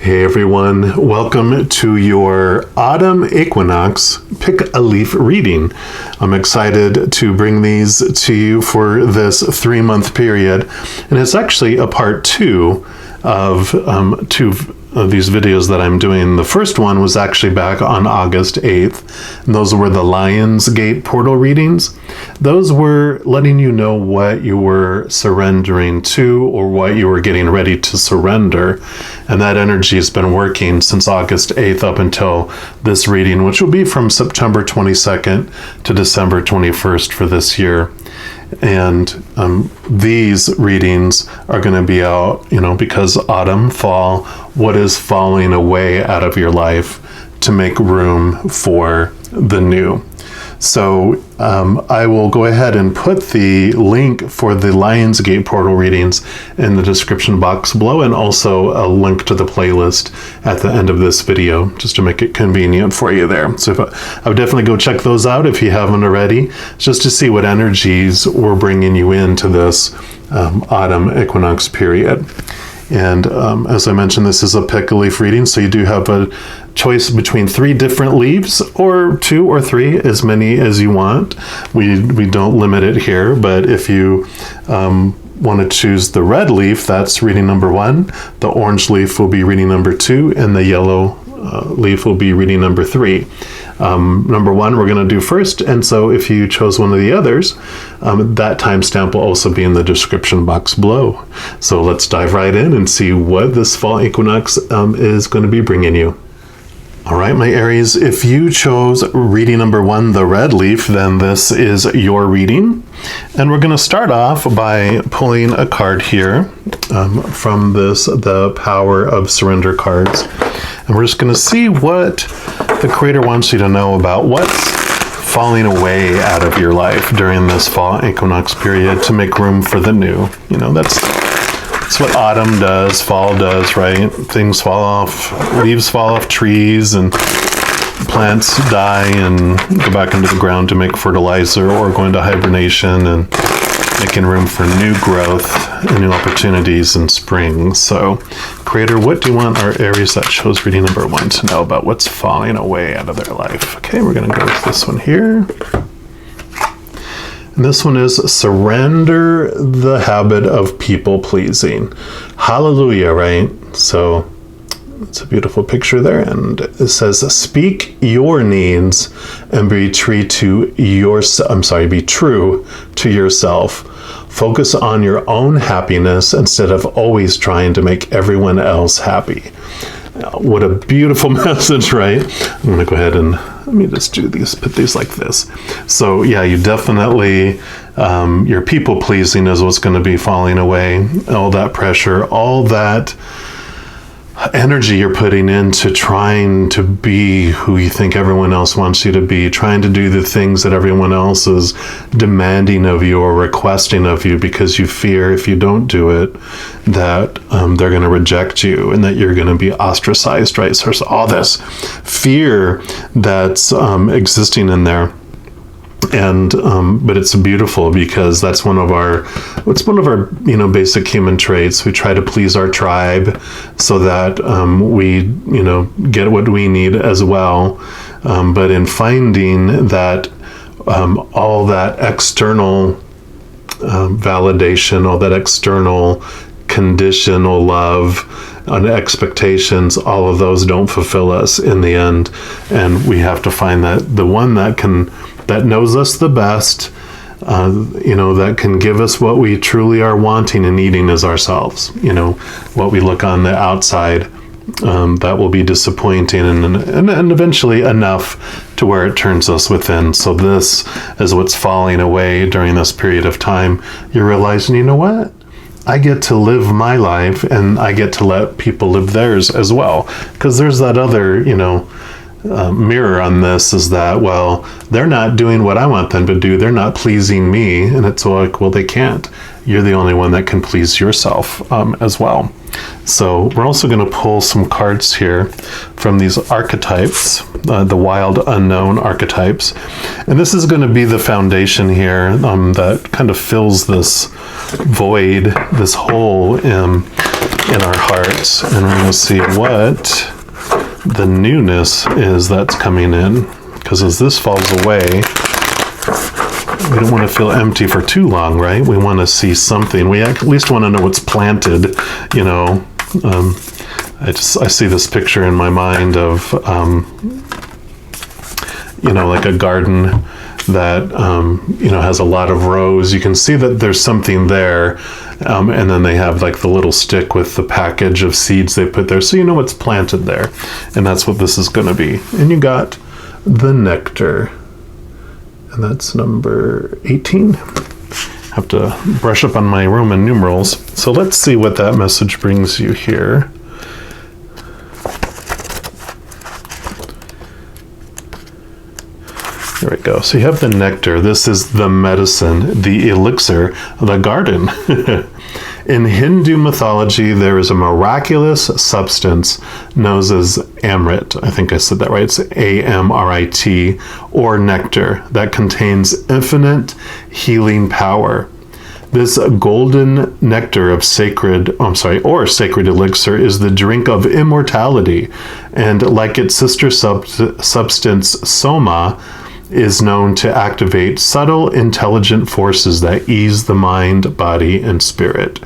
Hey everyone, welcome to your Autumn Equinox Pick a Leaf reading. I'm excited to bring these to you for this 3-month period, and it's actually a part 2 of two of these videos that I'm doing. The first one was actually back on August 8th, and those were the Lion's Gate portal readings. Those were letting you know what you were surrendering to or what you were getting ready to surrender, and that energy has been working since August 8th up until this reading, which will be from September 22nd to December 21st for this year. And these readings are going to be out, because autumn, fall, what is falling away out of your life to make room for the new. So I will go ahead and put the link for the Lion's Gate portal readings in the description box below, and also a link to the playlist at the end of this video, just to make it convenient for you there. So I would definitely go check those out if you haven't already, just to see what energies we're bringing you into this autumn equinox period. And as I mentioned, this is a pick a leaf reading, so you do have a choice between 3 different leaves, or 2 or 3, as many as you want. We don't limit it here, but if you want to choose the red leaf, that's reading number 1. The orange leaf will be reading number 2, and the yellow leaf will be reading number 3. Number 1 we're going to do first, and so if you chose one of the others, that timestamp will also be in the description box below. So let's dive right in and see what this fall equinox is going to be bringing you. All right, my Aries, if you chose reading number 1, the red leaf, then this is your reading. And we're going to start off by pulling a card here from the Power of Surrender cards. And we're just going to see what the Creator wants you to know about what's falling away out of your life during this fall equinox period to make room for the new. That's what autumn does, fall does, right? Things fall off, leaves fall off trees, and plants die and go back into the ground to make fertilizer, or go into hibernation and making room for new growth and new opportunities in spring. So, Creator, what do you want our Aries that chose reading number 1 to know about what's falling away out of their life? Okay, we're going to go with this one here. And this one is surrender the habit of people pleasing. Hallelujah, right? So it's a beautiful picture there. And it says, speak your needs and be true to yourself. Focus on your own happiness instead of always trying to make everyone else happy. What a beautiful message, right? I'm going to go ahead and let me just put these like this. So yeah, you definitely, your people pleasing is what's going to be falling away. All that pressure, all that energy you're putting into trying to be who you think everyone else wants you to be, trying to do the things that everyone else is demanding of you or requesting of you, because you fear if you don't do it that they're going to reject you and that you're going to be ostracized, right? So there's all this fear that's existing in there. And but it's beautiful, because that's one of our basic human traits. We try to please our tribe so that we get what we need as well. But in finding that all that external validation, all that external conditional love and expectations, all of those don't fulfill us in the end, and we have to find that the one that knows us the best, that can give us what we truly are wanting and needing is ourselves. What we look on the outside, that will be disappointing and eventually enough to where it turns us within. So this is what's falling away during this period of time. You're realizing, you know what? I get to live my life, and I get to let people live theirs as well. Because there's that other, mirror on this, is that, well, they're not doing what I want them to do. They're not pleasing me. And it's like, well, they can't. You're the only one that can please yourself as well. So we're also going to pull some cards here from these archetypes, the wild unknown archetypes. And this is going to be the foundation here that kind of fills this void, this hole in our hearts, and we're going to see what the newness is that's coming in. Because as this falls away, we don't want to feel empty for too long, right? We want to see something. We at least want to know what's planted, you know. I see this picture in my mind of, you know, like a garden that, you know, has a lot of rows. You can see that there's something there. And then they have like the little stick with the package of seeds they put there. So you know what's planted there. And that's what this is going to be. And you got the nectar. And that's number 18. Have to brush up on my Roman numerals. So let's see what that message brings you here. Here we go. So you have the nectar. This is the medicine, the elixir, the garden. In Hindu mythology, there is a miraculous substance known as Amrit. I think I said that right. It's A-M-R-I-T, or nectar, that contains infinite healing power. This golden nectar of sacred elixir is the drink of immortality, and like its sister substance, Soma, is known to activate subtle, intelligent forces that ease the mind, body, and spirit.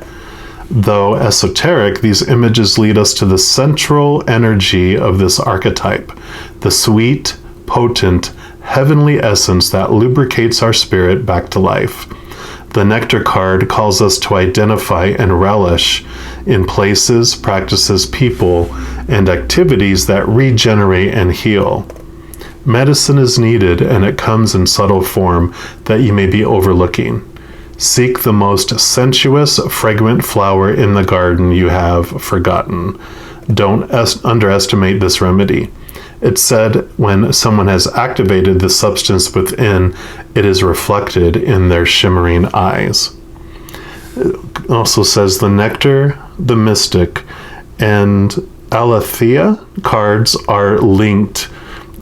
Though esoteric, these images lead us to the central energy of this archetype, the sweet, potent, heavenly essence that lubricates our spirit back to life. The Nectar card calls us to identify and relish in places, practices, people, and activities that regenerate and heal. Medicine is needed, and it comes in subtle form that you may be overlooking. Seek the most sensuous, fragrant flower in the garden you have forgotten. Don't underestimate this remedy. It's said when someone has activated the substance within, it is reflected in their shimmering eyes. It also says the nectar, the mystic, and Aletheia cards are linked.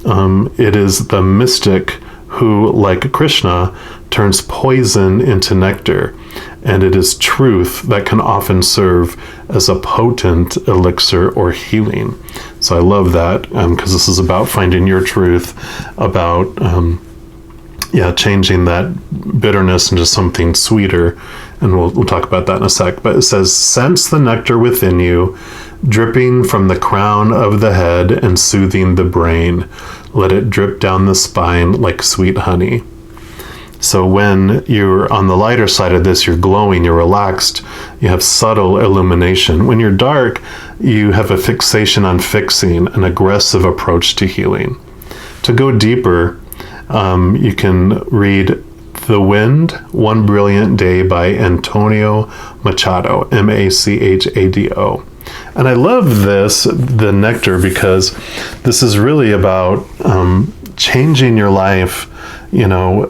It is the mystic who, like Krishna, turns poison into nectar, and it is truth that can often serve as a potent elixir or healing. So I love that, because this is about finding your truth, about changing that bitterness into something sweeter, and we'll talk about that in a sec. But it says, sense the nectar within you, dripping from the crown of the head and soothing the brain. Let it drip down the spine like sweet honey. So when you're on the lighter side of this, you're glowing, you're relaxed, you have subtle illumination. When you're dark, you have a fixation on fixing, an aggressive approach to healing. To go deeper, you can read The Wind, One Brilliant Day by Antonio Machado, M-A-C-H-A-D-O. And I love this, the nectar, because this is really about changing your life,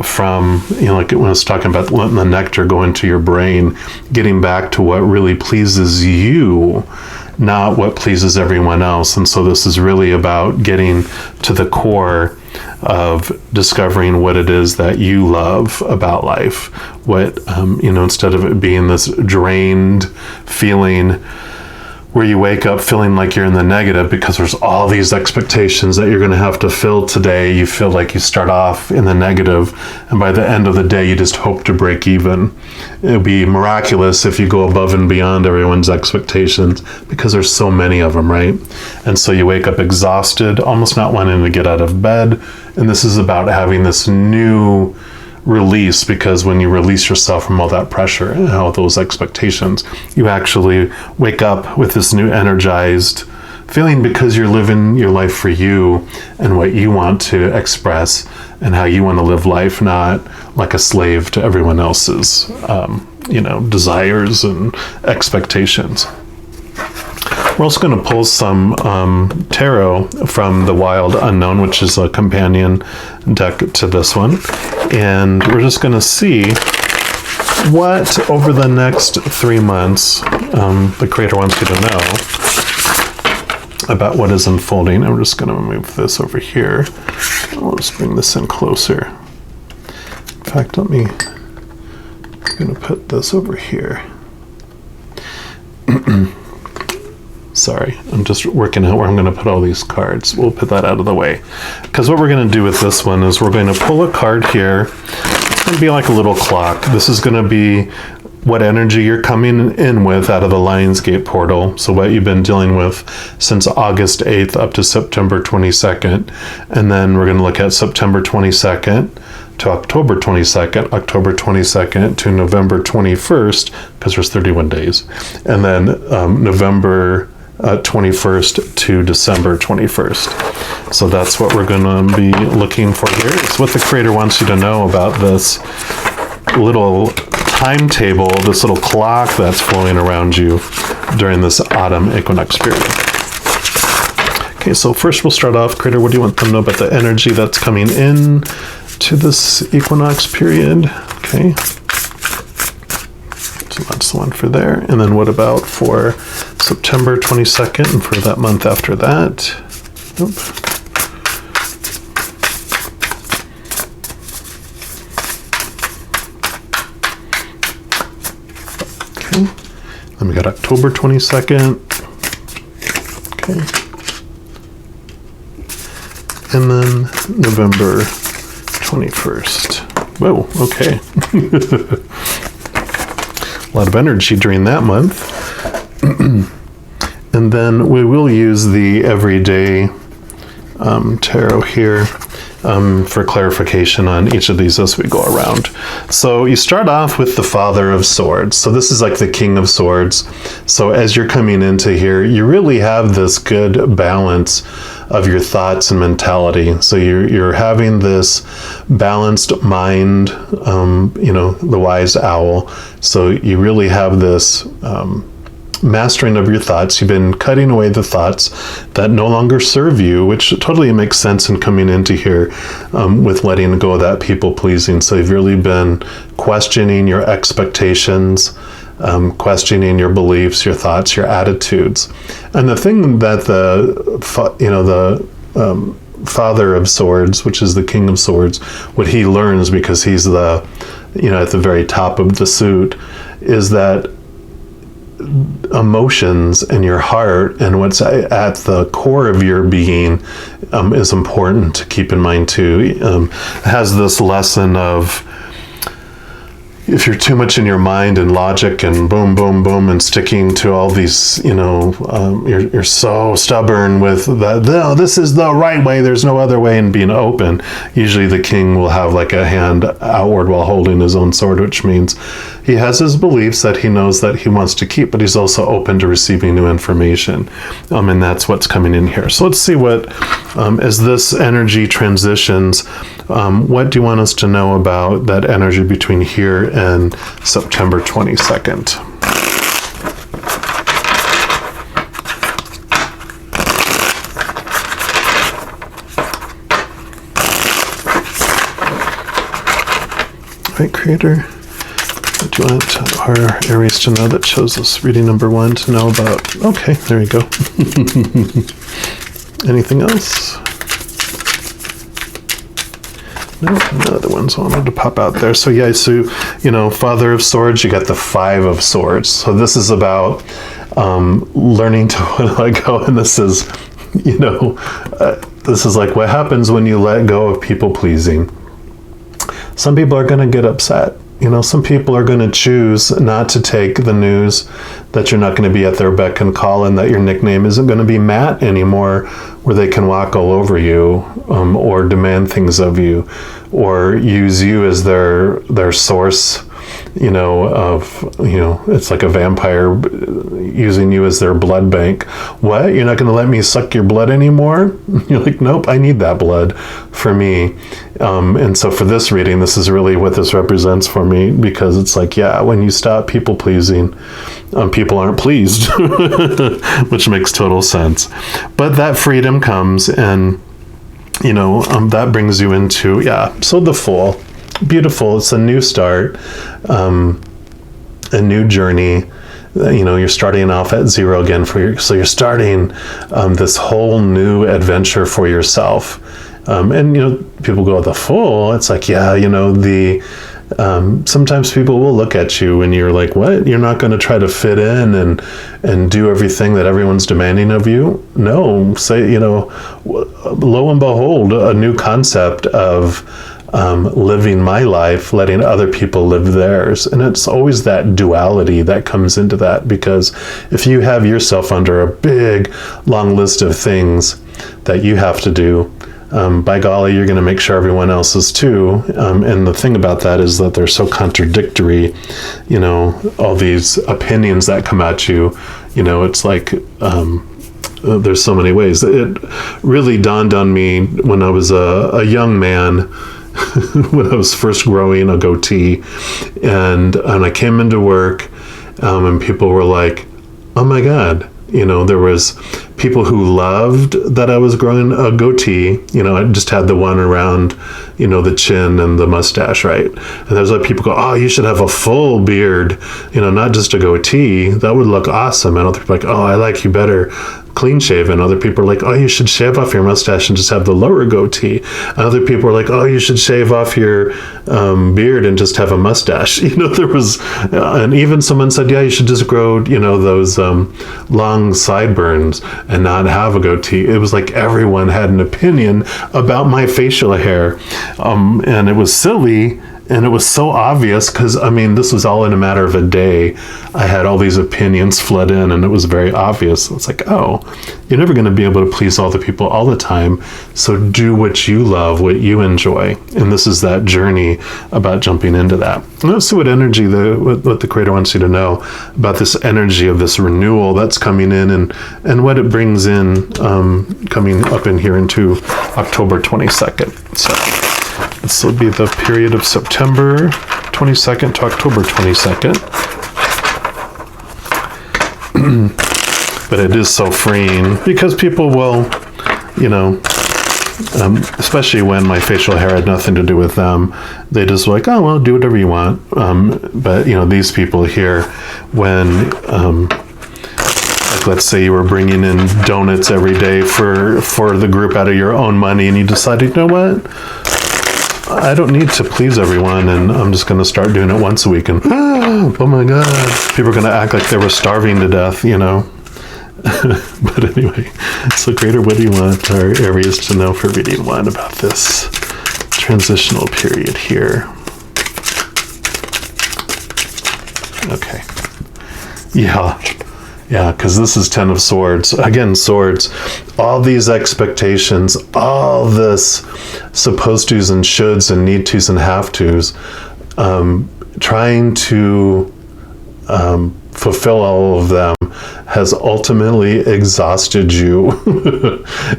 from, like when I was talking about letting the nectar go into your brain, getting back to what really pleases you, not what pleases everyone else. And so this is really about getting to the core of discovering what it is that you love about life. What, instead of it being this drained feeling where you wake up feeling like you're in the negative because there's all these expectations that you're going to have to fill today. You feel like you start off in the negative, and by the end of the day, you just hope to break even. It would be miraculous if you go above and beyond everyone's expectations, because there's so many of them, right? And so you wake up exhausted, almost not wanting to get out of bed. And this is about having this new release, because when you release yourself from all that pressure and all those expectations, you actually wake up with this new energized feeling, because you're living your life for you and what you want to express and how you want to live life, not like a slave to everyone else's desires and expectations. We're also going to pull some tarot from the Wild Unknown, which is a companion deck to this one. And we're just going to see what, over the next 3 months, the creator wants you to know about what is unfolding. And we're just going to move this over here. We'll just bring this in closer. In fact, I'm going to put this over here. Sorry, I'm just working out where I'm going to put all these cards. We'll put that out of the way. Because what we're going to do with this one is we're going to pull a card here. It's going to be like a little clock. This is going to be what energy you're coming in with out of the Lionsgate portal. So what you've been dealing with since August 8th up to September 22nd. And then we're going to look at September 22nd to October 22nd, October 22nd to November 21st, because there's 31 days. And then November 21st to December 21st. So that's what we're going to be looking for here. It's what the creator wants you to know about this little timetable, this little clock that's flowing around you during this autumn equinox period. Okay, so first we'll start off, creator, what do you want them to know about the energy that's coming in to this equinox period? Okay. So that's the one for there. And then what about for September 22nd and for that month after that? Oop. Then we got October 22nd. Okay. And then November 21st. Whoa, okay. A lot of energy during that month. And then we will use the everyday tarot here for clarification on each of these as we go around. So you start off with the Father of Swords. So this is like the King of Swords. So as you're coming into here, you really have this good balance of your thoughts and mentality. So you're having this balanced mind, the wise owl. So you really have this mastering of your thoughts. You've been cutting away the thoughts that no longer serve you, which totally makes sense in coming into here with letting go of that people pleasing. So you've really been questioning your expectations, questioning your beliefs, your thoughts, your attitudes. And the thing that the Father of Swords, which is the King of Swords, what he learns, because he's the, at the very top of the suit, is that emotions and your heart and what's at the core of your being is important to keep in mind too. It has this lesson of, if you're too much in your mind and logic and boom, boom, boom, and sticking to all these, you're so stubborn with that, no, this is the right way, there's no other way, and being open. Usually the king will have like a hand outward while holding his own sword, which means he has his beliefs that he knows that he wants to keep, but he's also open to receiving new information. And that's what's coming in here. So let's see what, as this energy transitions, what do you want us to know about that energy between here and September 22nd? All right, creator, what do you want our Aries to know that shows us reading number 1 to know about? Okay, there you go. Anything else? No other ones wanted to pop out there. So yeah, so Father of Swords, you got the 5 of Swords. So this is about learning to let go, and this is, this is like what happens when you let go of people pleasing. Some people are going to get upset. Some people are going to choose not to take the news that you're not going to be at their beck and call, and that your nickname isn't going to be Matt anymore, where they can walk all over you, or demand things of you, or use you as their source, it's like a vampire using you as their blood bank. What? You're not going to let me suck your blood anymore? You're like, nope, I need that blood for me. And so for this reading, this is really what this represents for me, because it's like, yeah, when you stop people pleasing, people aren't pleased, which makes total sense. But that freedom comes, and, that brings you into, so the Fool. Beautiful. It's a new start, a new journey. You're starting off at zero again so you're starting this whole new adventure for yourself. And people go, the Fool. It's like, sometimes people will look at you and you're like, what? You're not going to try to fit in and do everything that everyone's demanding of you? No, say, lo and behold, a new concept of living my life, letting other people live theirs. And it's always that duality that comes into that, because if you have yourself under a big, long list of things that you have to do, by golly, you're going to make sure everyone else is too. And the thing about that is that they're so contradictory, all these opinions that come at you, it's like, there's so many ways. It really dawned on me when I was a young man, when I was first growing a goatee, and I came into work, and people were like, oh my God, there was people who loved that I was growing a goatee. I just had the one around, the chin and the mustache, right? And there's like people go, oh, you should have a full beard, not just a goatee. That would look awesome. And other people are like, oh, I like you better clean shaven. Other people are like, oh, you should shave off your mustache and just have the lower goatee. And other people are like, oh, you should shave off your beard and just have a mustache. There was, and even someone said, yeah, you should just grow, those long sideburns and not have a goatee. It was like everyone had an opinion about my facial hair. And it was silly. And it was so obvious because, this was all in a matter of a day. I had all these opinions flood in, and it was very obvious. It's like, oh, you're never going to be able to please all the people all the time. So do what you love, what you enjoy. And this is that journey about jumping into that. And let's see what energy, what the Creator wants you to know about this energy of this renewal that's coming in, and what it brings in, coming up in here into October 22nd. So this will be the period of September 22nd to October 22nd. But it is so freeing because people will, especially when my facial hair had nothing to do with them, they just like, oh, well, do whatever you want. But, these people here, when, like, let's say you were bringing in donuts every day for the group out of your own money, and you decided, you know what? I don't need to please everyone, and I'm just going to start doing it once a week. And oh my God, people are going to act like they were starving to death, But anyway, so Creator, what do you want our Aries to know for reading 1 about this transitional period here? Okay. Yeah, because this is 10 of Swords. Again, Swords. All these expectations, all this supposed tos and shoulds and need tos and have tos, trying to fulfill all of them has ultimately exhausted you.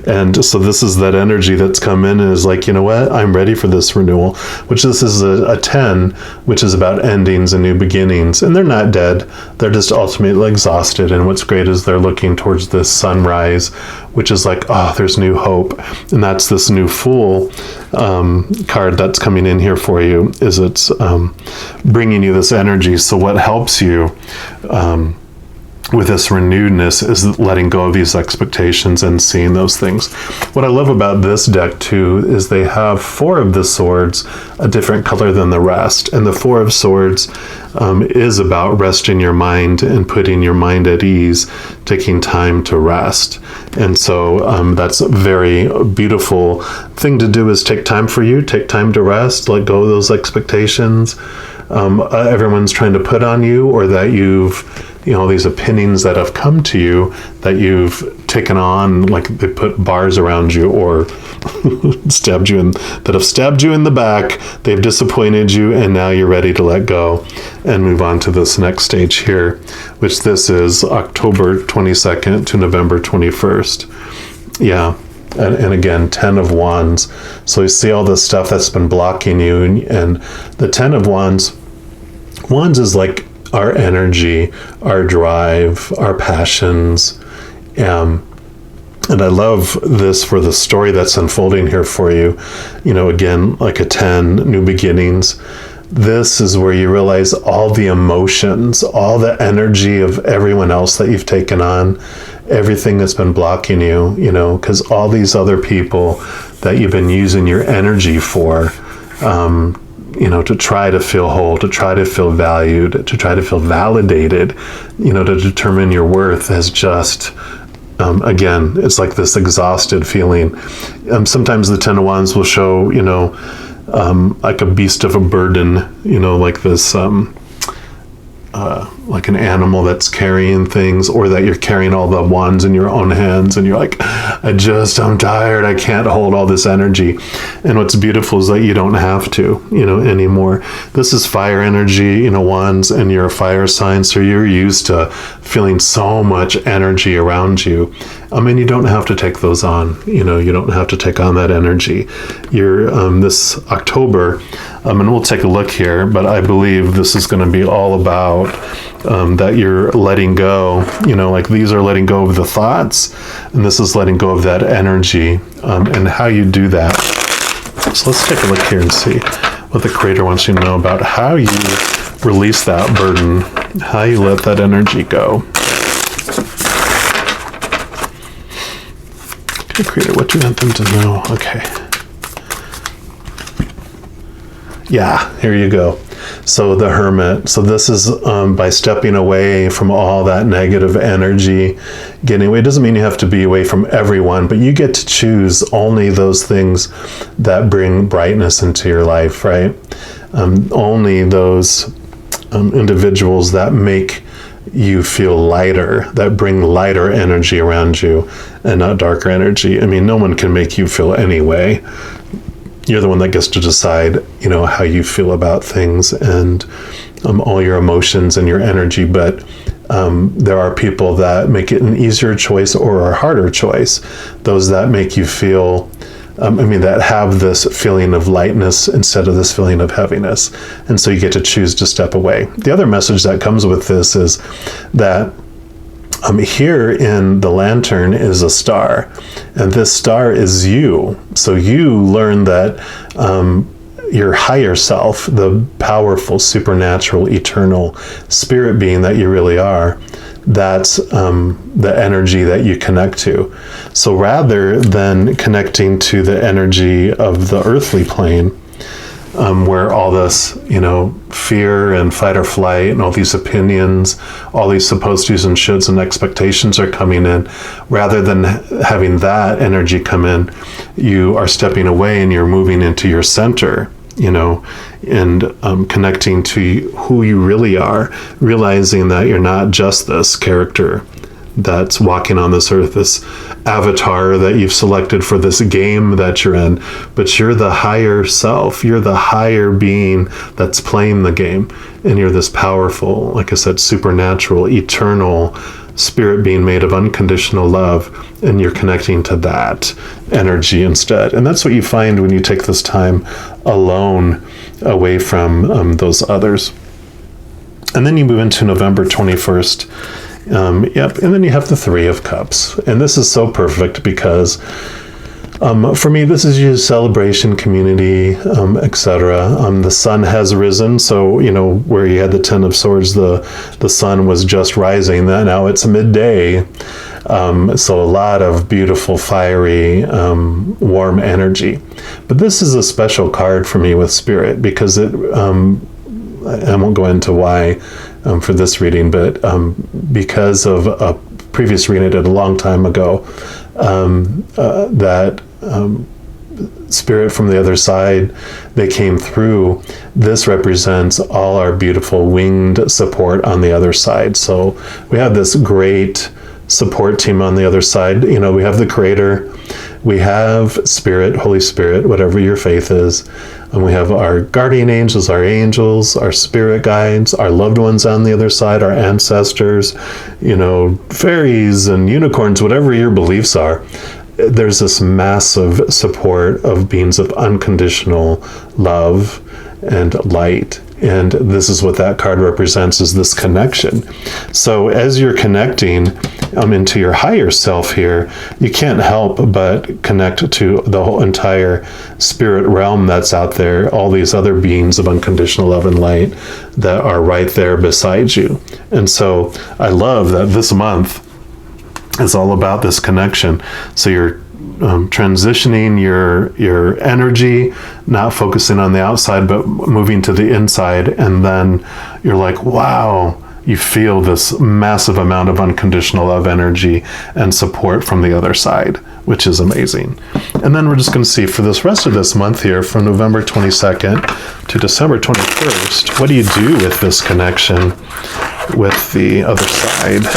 And so this is that energy that's come in and is like, you know what? I'm ready for this renewal, which this is a 10, which is about endings and new beginnings. And they're not dead. They're just ultimately exhausted. And what's great is they're looking towards this sunrise, which is like, oh, there's new hope. And that's this new Fool card that's coming in here for you, is it's bringing you this energy. So what helps you with this renewedness is letting go of these expectations and seeing those things. What I love about this deck too is they have 4 of the swords, a different color than the rest. And the 4 of swords is about resting your mind and putting your mind at ease, taking time to rest. And so that's a very beautiful thing to do, is take time for you, take time to rest, let go of those expectations everyone's trying to put on you, or that you've, these opinions that have come to you that you've taken on, like they put bars around you or stabbed you in the back. They've disappointed you, and now you're ready to let go and move on to this next stage here, which this is October 22nd to November 21st. Yeah. And again, 10 of Wands. So you see all this stuff that's been blocking you, and the 10 of Wands is like our energy, our drive, our passions. And I love this for the story that's unfolding here for you. Again, like a 10, new beginnings. This is where you realize all the emotions, all the energy of everyone else that you've taken on, everything that's been blocking you, because all these other people that you've been using your energy for, to try to feel whole, to try to feel valued, to try to feel validated, to determine your worth as just, again, it's like this exhausted feeling. Sometimes the Ten of Wands will show, like a beast of a burden, like this, like an animal that's carrying things, or that you're carrying all the wands in your own hands and you're like, I'm tired, I can't hold all this energy. And what's beautiful is that you don't have to, anymore. This is fire energy, wands, and you're a fire sign, so you're used to feeling so much energy around you. And you don't have to take those on, you don't have to take on that energy. You're this October, and we'll take a look here, but I believe this is going to be all about that you're letting go, like these are letting go of the thoughts, and this is letting go of that energy, and how you do that. So let's take a look here and see what the Creator wants you to know about how you release that burden, how you let that energy go. Okay, Creator, what do you want them to know? Okay. Yeah, here you go. So the Hermit. So this is by stepping away from all that negative energy, getting away. It doesn't mean you have to be away from everyone, but you get to choose only those things that bring brightness into your life, right? Only those individuals that make you feel lighter, that bring lighter energy around you and not darker energy. No one can make you feel any way. You're the one that gets to decide, how you feel about things and all your emotions and your energy. But there are people that make it an easier choice or a harder choice. Those that make you feel, that have this feeling of lightness instead of this feeling of heaviness. And so you get to choose to step away. The other message that comes with this is that here in the lantern is a star, and this star is you. So you learn that your higher self, the powerful, supernatural, eternal spirit being that you really are, that's the energy that you connect to. So rather than connecting to the energy of the earthly plane, where all this, fear and fight or flight and all these opinions, all these supposed tos and shoulds and expectations are coming in, rather than having that energy come in, you are stepping away and you're moving into your center, and connecting to who you really are, realizing that you're not just this character that's walking on this earth, this avatar that you've selected for this game that you're in, but you're the higher self, you're the higher being that's playing the game, and you're this powerful, like I said, supernatural, eternal spirit being made of unconditional love, and you're connecting to that energy instead. And that's what you find when you take this time alone away from those others. And then you move into November 21st. And then you have the Three of Cups, and this is so perfect because for me, this is your celebration, community, etc. The sun has risen, so where you had the Ten of Swords, the sun was just rising. Now it's midday, so a lot of beautiful, fiery, warm energy. But this is a special card for me with Spirit because it. I won't go into why for this reading, but because of a previous reading I did a long time ago, that Spirit from the other side, they came through. This represents all our beautiful winged support on the other side. So we have this great support team on the other side. We have the Creator, we have Spirit, Holy Spirit, whatever your faith is, and we have our guardian angels, our spirit guides, our loved ones on the other side, our ancestors, fairies and unicorns, whatever your beliefs are. There's this massive support of beings of unconditional love and light. And this is what that card represents, is this connection. So as you're connecting into your higher self here, you can't help but connect to the whole entire spirit realm that's out there, all these other beings of unconditional love and light that are right there beside you. And so I love that this month is all about this connection. So you're transitioning your energy, not focusing on the outside, but moving to the inside. And then you're like, wow, you feel this massive amount of unconditional love, energy, and support from the other side, which is amazing. And then we're just going to see for this rest of this month here, from November 22nd to December 21st, what do you do with this connection with the other side?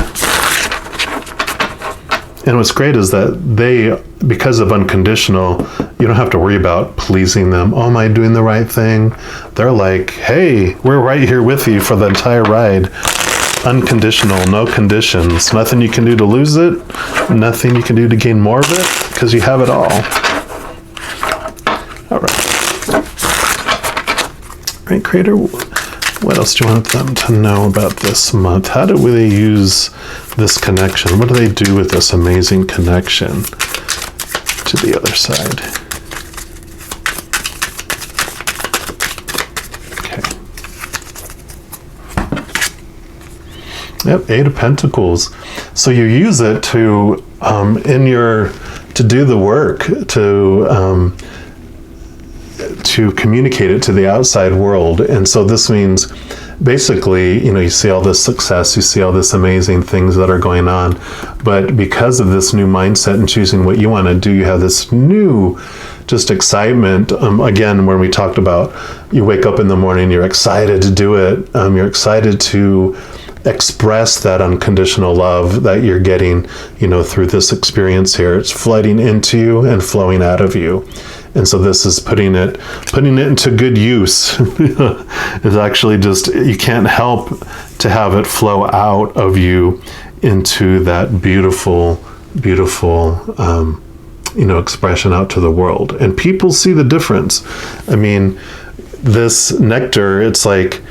And what's great is that because of unconditional, you don't have to worry about pleasing them. Oh, am I doing the right thing? They're like, hey, we're right here with you for the entire ride. Unconditional, no conditions. Nothing you can do to lose it. Nothing you can do to gain more of it, because you have it all. All right. All right, Creator, what else do you want them to know about this month? How do they use this connection? What do they do with this amazing connection to the other side? Okay. Yep, Eight of Pentacles. So you use it to do the work, to communicate it to the outside world. And so this means basically, you see all this success, you see all this amazing things that are going on, but because of this new mindset and choosing what you want to do, you have this new just excitement. Again, when we talked about you wake up in the morning, you're excited to do it. You're excited to express that unconditional love that you're getting, through this experience here. It's flooding into you and flowing out of you. And so this is putting it into good use. It's actually just, you can't help to have it flow out of you into that beautiful, beautiful, expression out to the world. And people see the difference. I mean, this nectar, it's like,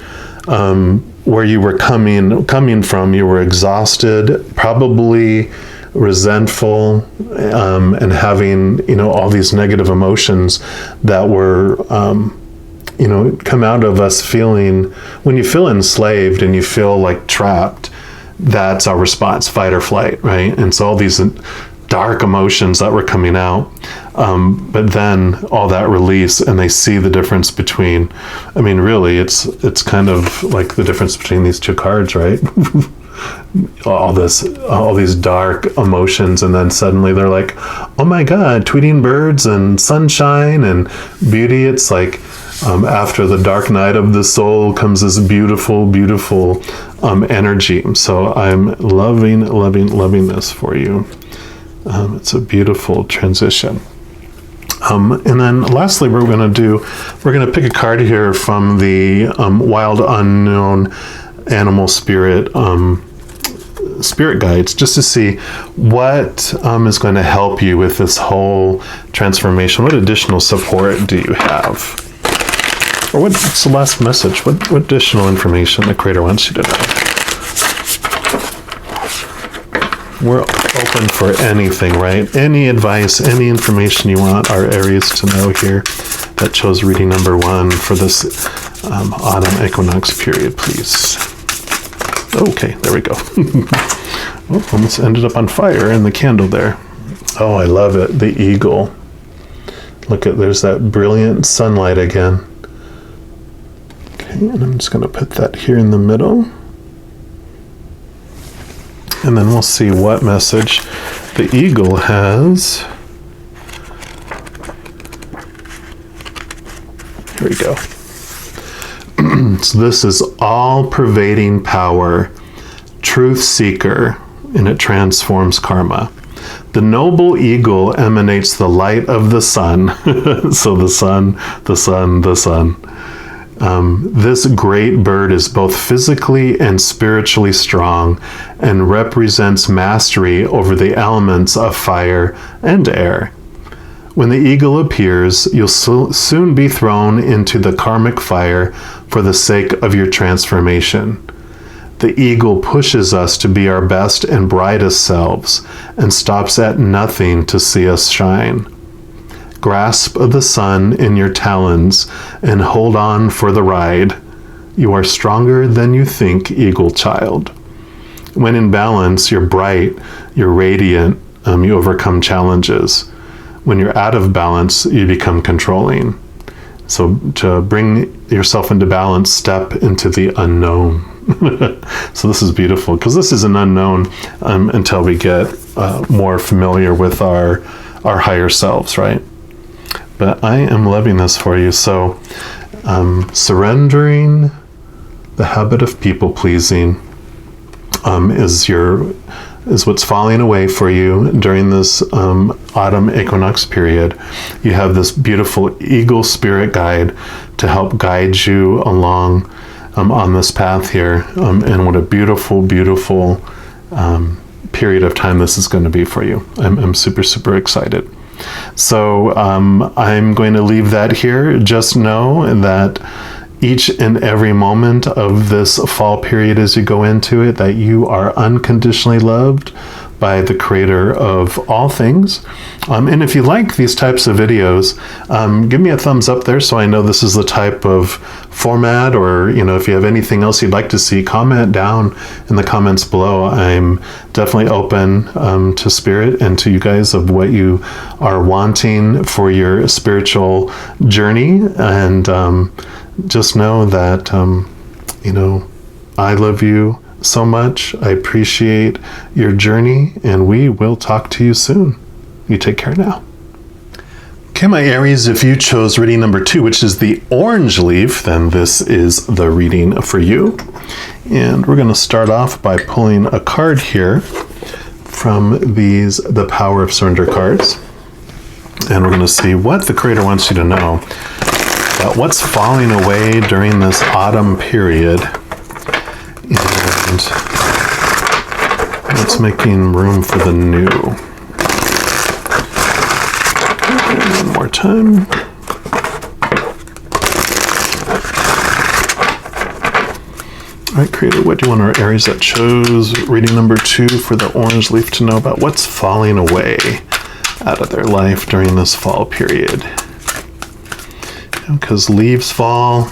where you were coming from, you were exhausted, probably resentful, and having, all these negative emotions that were, come out of us feeling, when you feel enslaved and you feel like trapped, that's our response, fight or flight, right? And so all these dark emotions that were coming out, but then all that release, and they see the difference between, really, it's kind of like the difference between these two cards, right? all these dark emotions, and then suddenly they're like, oh my God, tweeting birds and sunshine and beauty. It's like, after the dark night of the soul comes this beautiful, beautiful energy. So I'm loving this for you. It's a beautiful transition. And then lastly, we're going to pick a card here from the Wild Unknown Animal Spirit guides, just to see what is going to help you with this whole transformation. What additional support do you have? Or what's the last message? What additional information the Creator wants you to know? We're open for anything, right? Any advice, any information you want our Aries to know here that chose reading number 1 for this autumn equinox period, please. Okay, there we go. Oh, almost ended up on fire in the candle there. Oh, I love it. The eagle. Look at, there's that brilliant sunlight again. Okay, and I'm just going to put that here in the middle. And then we'll see what message the eagle has. Here we go. So this is all-pervading power, truth seeker, and it transforms karma. The noble eagle emanates the light of the sun. So the sun. This great bird is both physically and spiritually strong and represents mastery over the elements of fire and air. When the eagle appears, you'll soon be thrown into the karmic fire for the sake of your transformation. The eagle pushes us to be our best and brightest selves and stops at nothing to see us shine. Grasp the sun in your talons and hold on for the ride. You are stronger than you think, eagle child. When in balance, you're bright, you're radiant, you overcome challenges. when you're out of balance, you become controlling. So to bring yourself into balance, step into the unknown. So this is beautiful, because this is an unknown until we get more familiar with our higher selves, right? But I am loving this for you. So surrendering the habit of people pleasing is what's falling away for you during this autumn equinox period. You have this beautiful eagle spirit guide to help guide you along on this path here. And what a beautiful, beautiful period of time this is going to be for you. I'm super, super excited. So I'm going to leave that here. Just know that each and every moment of this fall period as you go into it, that you are unconditionally loved by the creator of all things. And if you like these types of videos, give me a thumbs up there so I know this is the type of format, or if you have anything else you'd like to see, comment down in the comments below. I'm definitely open to spirit and to you guys of what you are wanting for your spiritual journey. And just know that, I love you so much. I appreciate your journey, and we will talk to you soon. You take care now. Okay, my Aries, if you chose reading number 2, which is the orange leaf, then this is the reading for you. And we're going to start off by pulling a card here from the Power of Surrender cards. And we're going to see what the Creator wants you to know about what's falling away during this autumn period, and what's making room for the new. One more time. All right, Creator, what do you want our Aries that chose reading number 2 for the orange leaf to know about what's falling away out of their life during this fall period? Because leaves fall,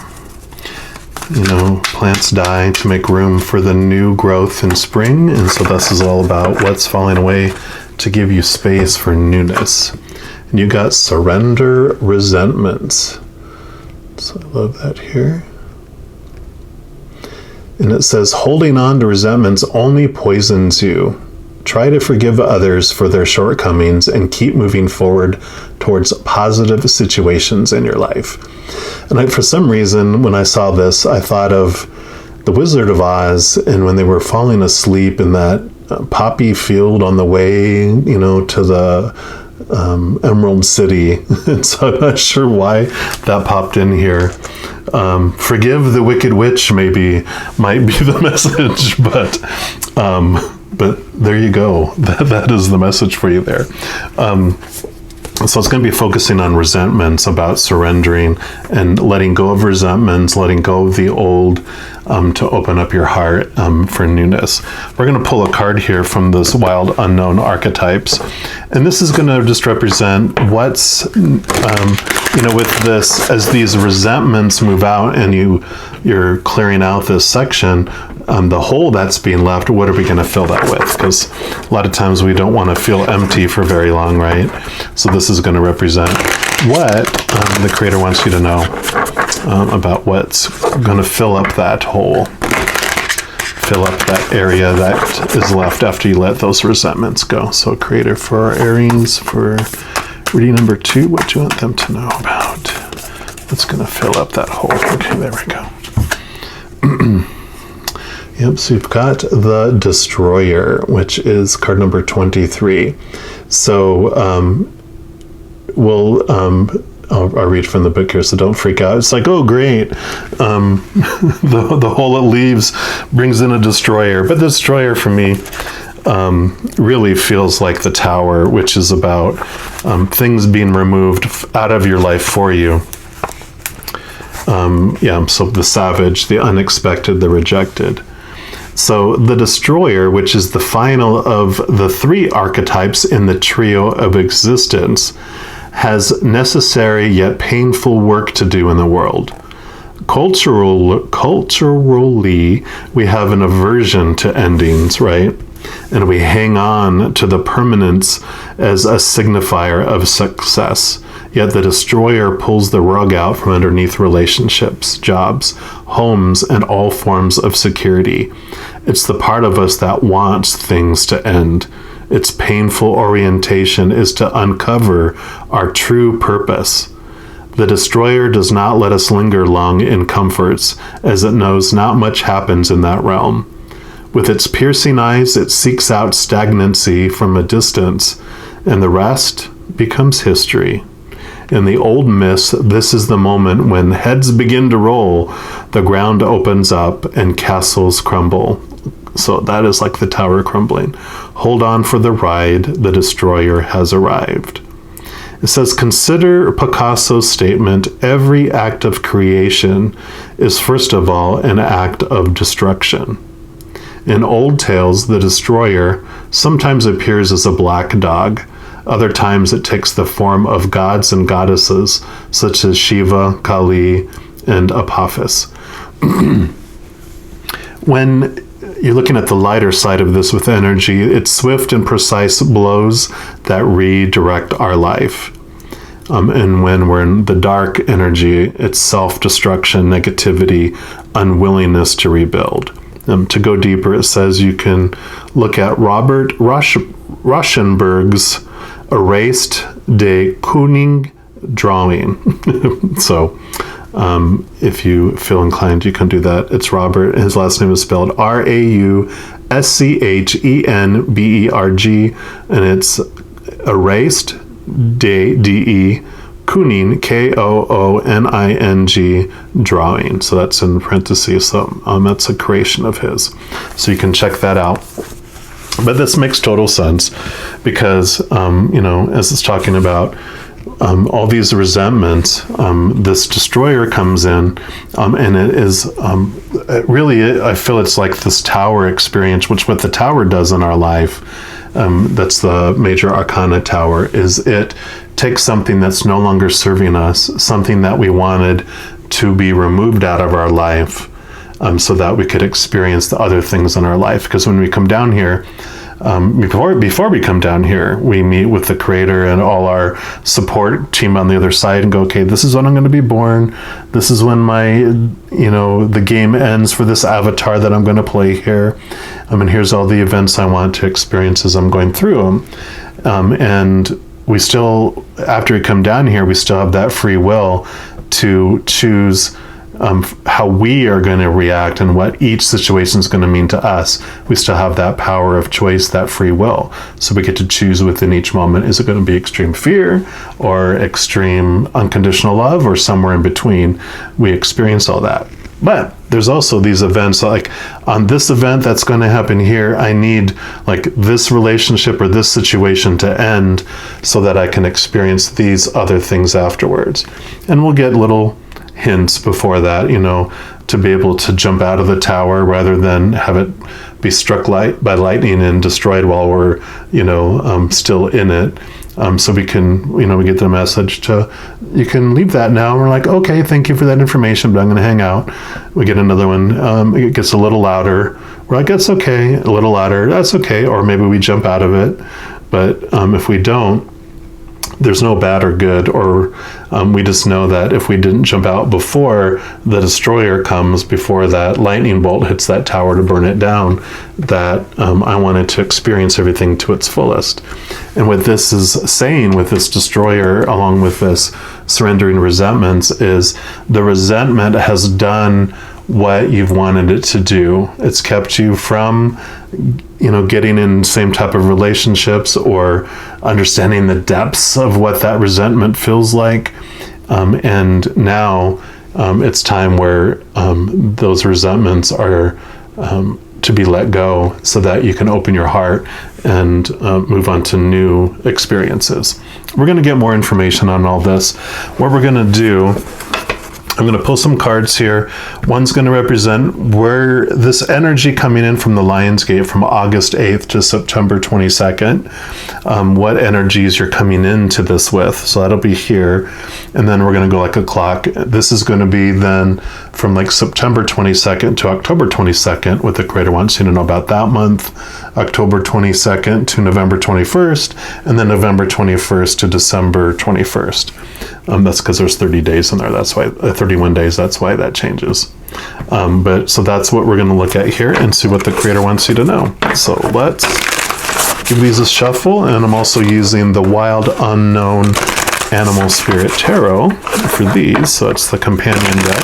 plants die to make room for the new growth in spring. And so this is all about what's falling away to give you space for newness. And you got surrender resentments. So I love that here. And it says, holding on to resentments only poisons you. Try to forgive others for their shortcomings and keep moving forward towards positive situations in your life. And for some reason, when I saw this, I thought of the Wizard of Oz, and when they were falling asleep in that poppy field on the way, to the Emerald City. And so I'm not sure why that popped in here. Forgive the wicked witch might be the message, but there you go. That is the message for you there. So it's going to be focusing on resentments, about surrendering and letting go of resentments, letting go of the old, to open up your heart for newness. We're going to pull a card here from this Wild Unknown Archetypes. And this is going to just represent what's, with this, as these resentments move out and you're clearing out this section, the hole that's being left, what are we going to fill that with? Because a lot of times we don't want to feel empty for very long, right? So this is going to represent what the Creator wants you to know about what's going to fill up that hole, fill up that area that is left after you let those resentments go. So Creator, for our Aries, for reading number 2, what do you want them to know about what's going to fill up that hole? Okay, there we go. Yep, so you've got the Destroyer, which is card number 23. So I'll read from the book here, so don't freak out. It's like, oh, great. The hole it leaves brings in a Destroyer. But the Destroyer, for me, really feels like the Tower, which is about things being removed out of your life for you. So the savage, the unexpected, the rejected. So the Destroyer, which is the final of the 3 archetypes in the trio of existence, has necessary yet painful work to do in the world. Culturally, we have an aversion to endings, right? and we hang on to the permanence as a signifier of success. Yet the destroyer pulls the rug out from underneath relationships, jobs, homes, and all forms of security. It's the part of us that wants things to end. Its painful orientation is to uncover our true purpose. The destroyer does not let us linger long in comforts, as it knows not much happens in that realm. With its piercing eyes, it seeks out stagnancy from a distance, and the rest becomes history. In the old myths, this is the moment when heads begin to roll, the ground opens up, and castles crumble. So that is like the tower crumbling. Hold on for the ride, the destroyer has arrived. It says, consider Picasso's statement, every act of creation is first of all an act of destruction. In old tales, the destroyer sometimes appears as a black dog. Other times it takes the form of gods and goddesses, such as Shiva, Kali, and Apophis. When you're looking at the lighter side of this with energy, it's swift and precise blows that redirect our life. And when we're in the dark energy, it's self-destruction, negativity, unwillingness to rebuild. To go deeper, it says you can look at Robert Rauschenberg's Erased de Kooning drawing. So if you feel inclined, you can do that. It's Robert. His last name is spelled Rauschenberg, and it's Erased de Kooning, Kooning drawing. So that's in parentheses. So that's a creation of his. So you can check that out. But this makes total sense because, as it's talking about all these resentments, this destroyer comes in, and it is really, I feel it's like this tower experience, which what the tower does in our life, that's the major arcana tower, is it takes something that's no longer serving us, something that we wanted to be removed out of our life, so that we could experience the other things in our life. Because when we come down here, before we come down here, we meet with the creator and all our support team on the other side and go, okay, this is when I'm going to be born. This is when my, the game ends for this avatar that I'm going to play here. And here's all the events I want to experience as I'm going through them. And we still, after we come down here, we still have that free will to choose how we are going to react and what each situation is going to mean to us. We still have that power of choice, that free will. So we get to choose within each moment. Is it going to be extreme fear or extreme unconditional love or somewhere in between? We experience all that. But there's also these events like on this event that's going to happen here, I need like this relationship or this situation to end so that I can experience these other things afterwards. And we'll get little hints before that, to be able to jump out of the tower rather than have it be struck by lightning and destroyed while we're, still in it. So we can, we get the message to, you can leave that now. And we're like, okay, thank you for that information, but I'm going to hang out. We get another one. It gets a little louder. We're like, that's okay. A little louder. That's okay. Or maybe we jump out of it. But if we don't, there's no bad or good, or we just know that if we didn't jump out before the destroyer comes, before that lightning bolt hits that tower to burn it down, that I wanted to experience everything to its fullest. And what this is saying with this destroyer, along with this surrendering resentments, is the resentment has done what you've wanted it to do. It's kept you from getting in same type of relationships or understanding the depths of what that resentment feels like. And now it's time where those resentments are to be let go so that you can open your heart and move on to new experiences. We're going to get more information on all this. What we're going to do I'm going to pull some cards here. One's going to represent where this energy coming in from the Lion's Gate from August 8th to September 22nd, what energies you're coming into this with. So that'll be here. And then we're going to go like a clock. This is going to be then from like September 22nd to October 22nd, what the Creator wants you to know about that month. October 22nd to November 21st, and then November 21st to December 21st. That's because there's 30 days in there. That's why 31 days. That's why that changes. But so that's what we're going to look at here and see what the Creator wants you to know. So let's give these a shuffle. And I'm also using the Wild Unknown Animal Spirit Tarot for these. So it's the companion deck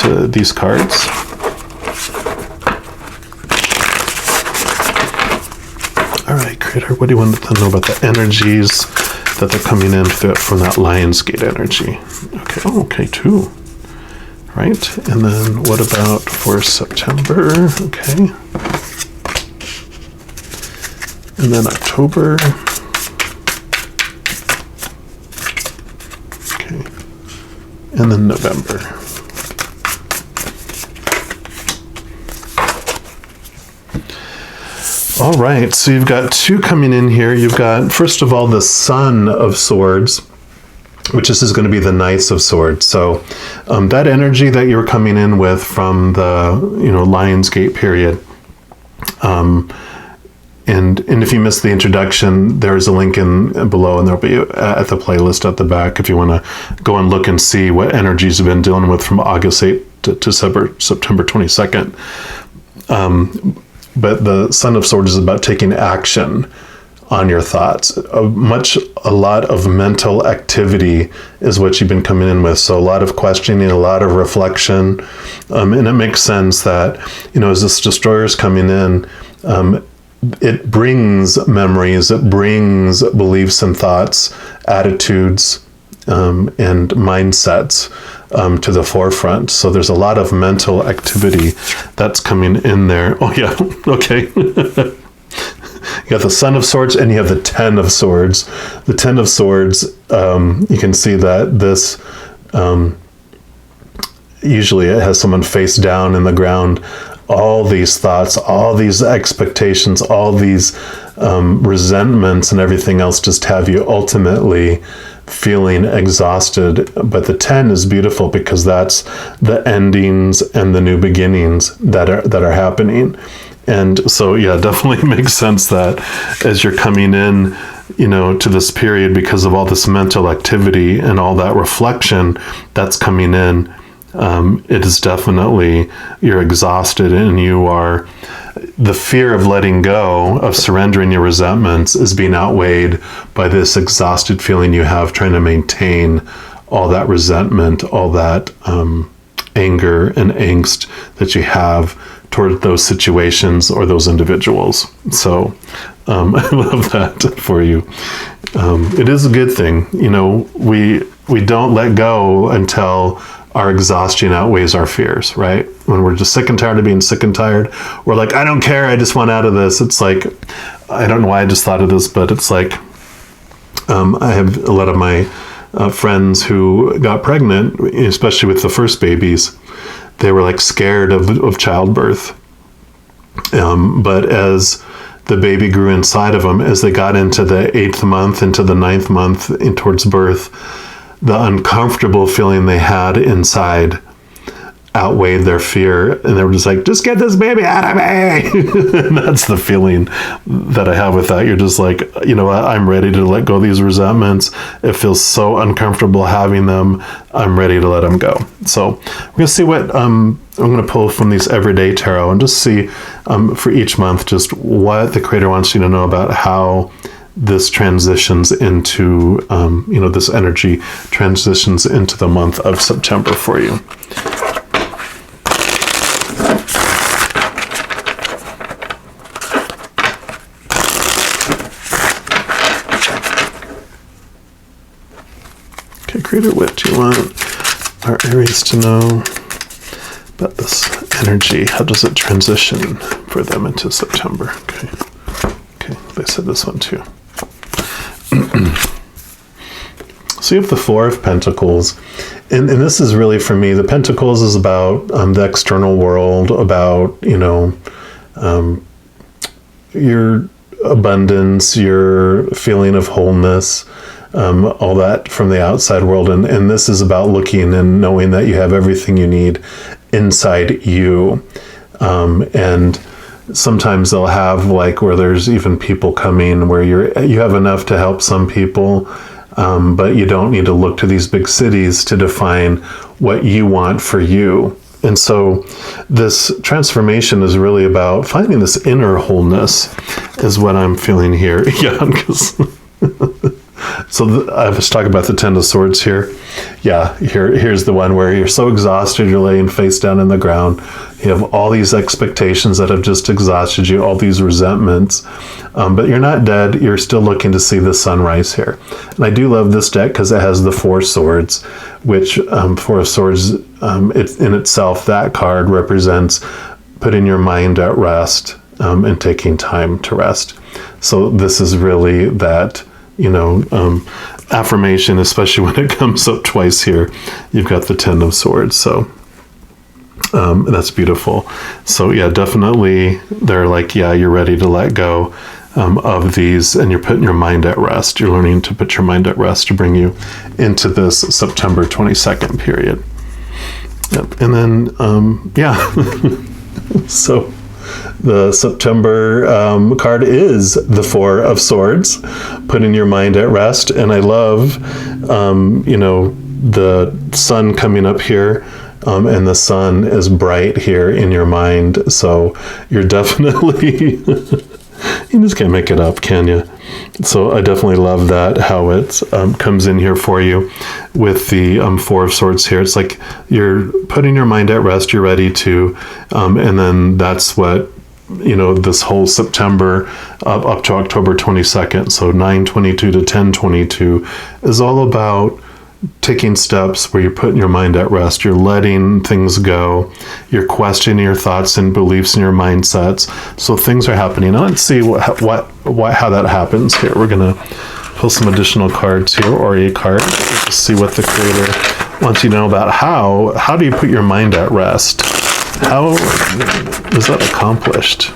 to these cards. All right, Creator, what do you want to know about the energies that they're coming in from that Lionsgate energy? Okay, okay, 2. Right, and then what about for September? Okay. And then October. Okay. And then November. All right, so you've got 2 coming in here. You've got, first of all, the Son of Swords, which is going to be the Knights of Swords. So that energy that you're coming in with from the, Lionsgate period. And if you missed the introduction, there's a link in below, and there'll be at the playlist at the back if you want to go and look and see what energies you've been dealing with from August 8th to September 22nd. But the Son of Swords is about taking action on your thoughts. A lot of mental activity is what you've been coming in with. So a lot of questioning, a lot of reflection. And it makes sense that, as this destroyer is coming in, it brings memories, it brings beliefs and thoughts, attitudes, and mindsets to the forefront. So there's a lot of mental activity that's coming in there. Oh yeah, okay. You have the Son of Swords and you have the Ten of Swords. The Ten of Swords, you can see that this, usually it has someone face down in the ground. All these thoughts, all these expectations, all these resentments and everything else just have you ultimately feeling exhausted. But the 10 is beautiful because that's the endings and the new beginnings that are happening. And so, yeah, definitely makes sense that as you're coming in, to this period, because of all this mental activity and all that reflection that's coming in, it is definitely, you're exhausted and the fear of letting go, of surrendering your resentments is being outweighed by this exhausted feeling you have trying to maintain all that resentment, all that anger and angst that you have toward those situations or those individuals. So I love that for you. It is a good thing. We don't let go until our exhaustion outweighs our fears, right? When we're just sick and tired of being sick and tired, we're like, I don't care, I just want out of this. It's like, I don't know why I just thought of this, but it's like, I have a lot of my friends who got pregnant, especially with the first babies. They were like scared of childbirth. But as the baby grew inside of them, as they got into the 8th month, into the 9th month, in towards birth, the uncomfortable feeling they had inside outweighed their fear, and they were just like, just get this baby out of me. And that's the feeling that I have with that. You're just like, I'm ready to let go of these resentments. It feels so uncomfortable having them. I'm ready to let them go. So we're gonna see what I'm gonna pull from these everyday tarot and just see for each month just what the Creator wants you to know about how this transitions into, this energy transitions into the month of September for you. Okay, Creator, what do you want our Aries to know about this energy? How does it transition for them into September? Okay, they said this one too. So you have the Four of Pentacles, and this is really for me, the Pentacles is about the external world, about, your abundance, your feeling of wholeness, all that from the outside world. And this is about looking and knowing that you have everything you need inside you. And sometimes they'll have like where there's even people coming where you have enough to help some people, but you don't need to look to these big cities to define what you want for you. And so this transformation is really about finding this inner wholeness is what I'm feeling here. Yeah, because I was talking about the Ten of Swords here. Yeah, here's the one where you're so exhausted, you're laying face down in the ground. You have all these expectations that have just exhausted you, all these resentments. But you're not dead. You're still looking to see the sunrise here. And I do love this deck because it has the Four Swords, which Four of Swords, in itself, that card represents putting your mind at rest and taking time to rest. So this is really that, affirmation, especially when it comes up twice here. You've got the Ten of Swords. So that's beautiful. So yeah, definitely they're like, yeah, you're ready to let go of these, and you're putting your mind at rest. You're learning to put your mind at rest to bring you into this September 22nd period. Yep. And then, so the September card is the Four of Swords, putting your mind at rest. And I love, the sun coming up here. And the sun is bright here in your mind. So you're definitely, you just can't make it up, can you? So I definitely love that, how it comes in here for you with the Four of Swords here. It's like you're putting your mind at rest, you're ready to, and then that's what, this whole September up to October 22nd, so 9/22 to 10/22 is all about taking steps where you're putting your mind at rest, you're letting things go, you're questioning your thoughts and beliefs and your mindsets. So things are happening. Now let's see how that happens here. We're gonna pull some additional cards here, or a card, to see what the Creator wants you to know about how do you put your mind at rest? How is that accomplished?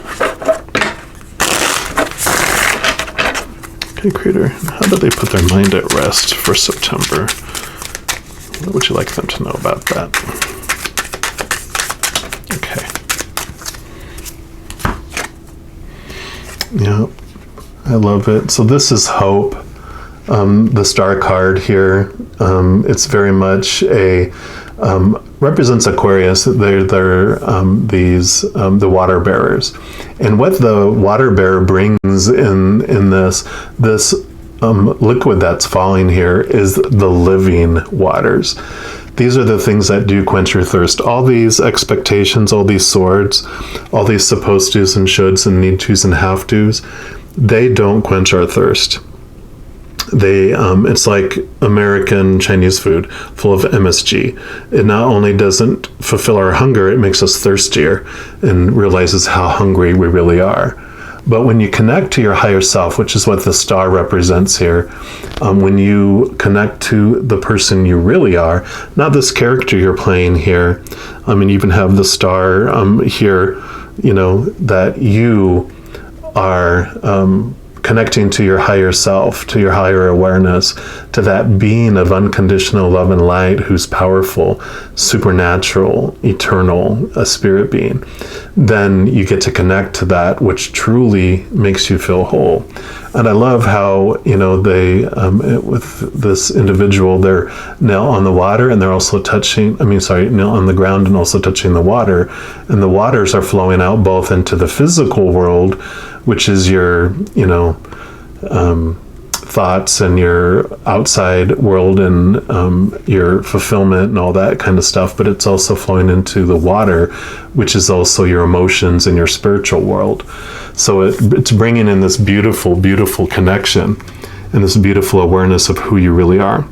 Okay, Creator, how do they put their mind at rest for September? What would you like them to know about that? Okay. Yeah, I love it. So this is hope. The Star card here. It's very much represents Aquarius. They're the water bearers, and what the water bearer brings in this liquid that's falling here is the living waters. These are the things that do quench your thirst. All these expectations, all these swords, all these supposed tos and shoulds and need tos and have tos, they don't quench our thirst. It's like American Chinese food full of MSG. It not only doesn't fulfill our hunger, it makes us thirstier and realizes how hungry we really are. But when you connect to your higher self, which is what the star represents here, when you connect to the person you really are, not this character you're playing here, and you even have the star here, that you are connecting to your higher self, to your higher awareness, to that being of unconditional love and light who's powerful, supernatural, eternal, a spirit being, then you get to connect to that which truly makes you feel whole. And I love how, they, with this individual, they're now on the water and they're also now on the ground and also touching the water. And the waters are flowing out both into the physical world, which is your, thoughts and your outside world and your fulfillment and all that kind of stuff, but it's also flowing into the water, which is also your emotions and your spiritual world. So it's bringing in this beautiful, beautiful connection and this beautiful awareness of who you really are,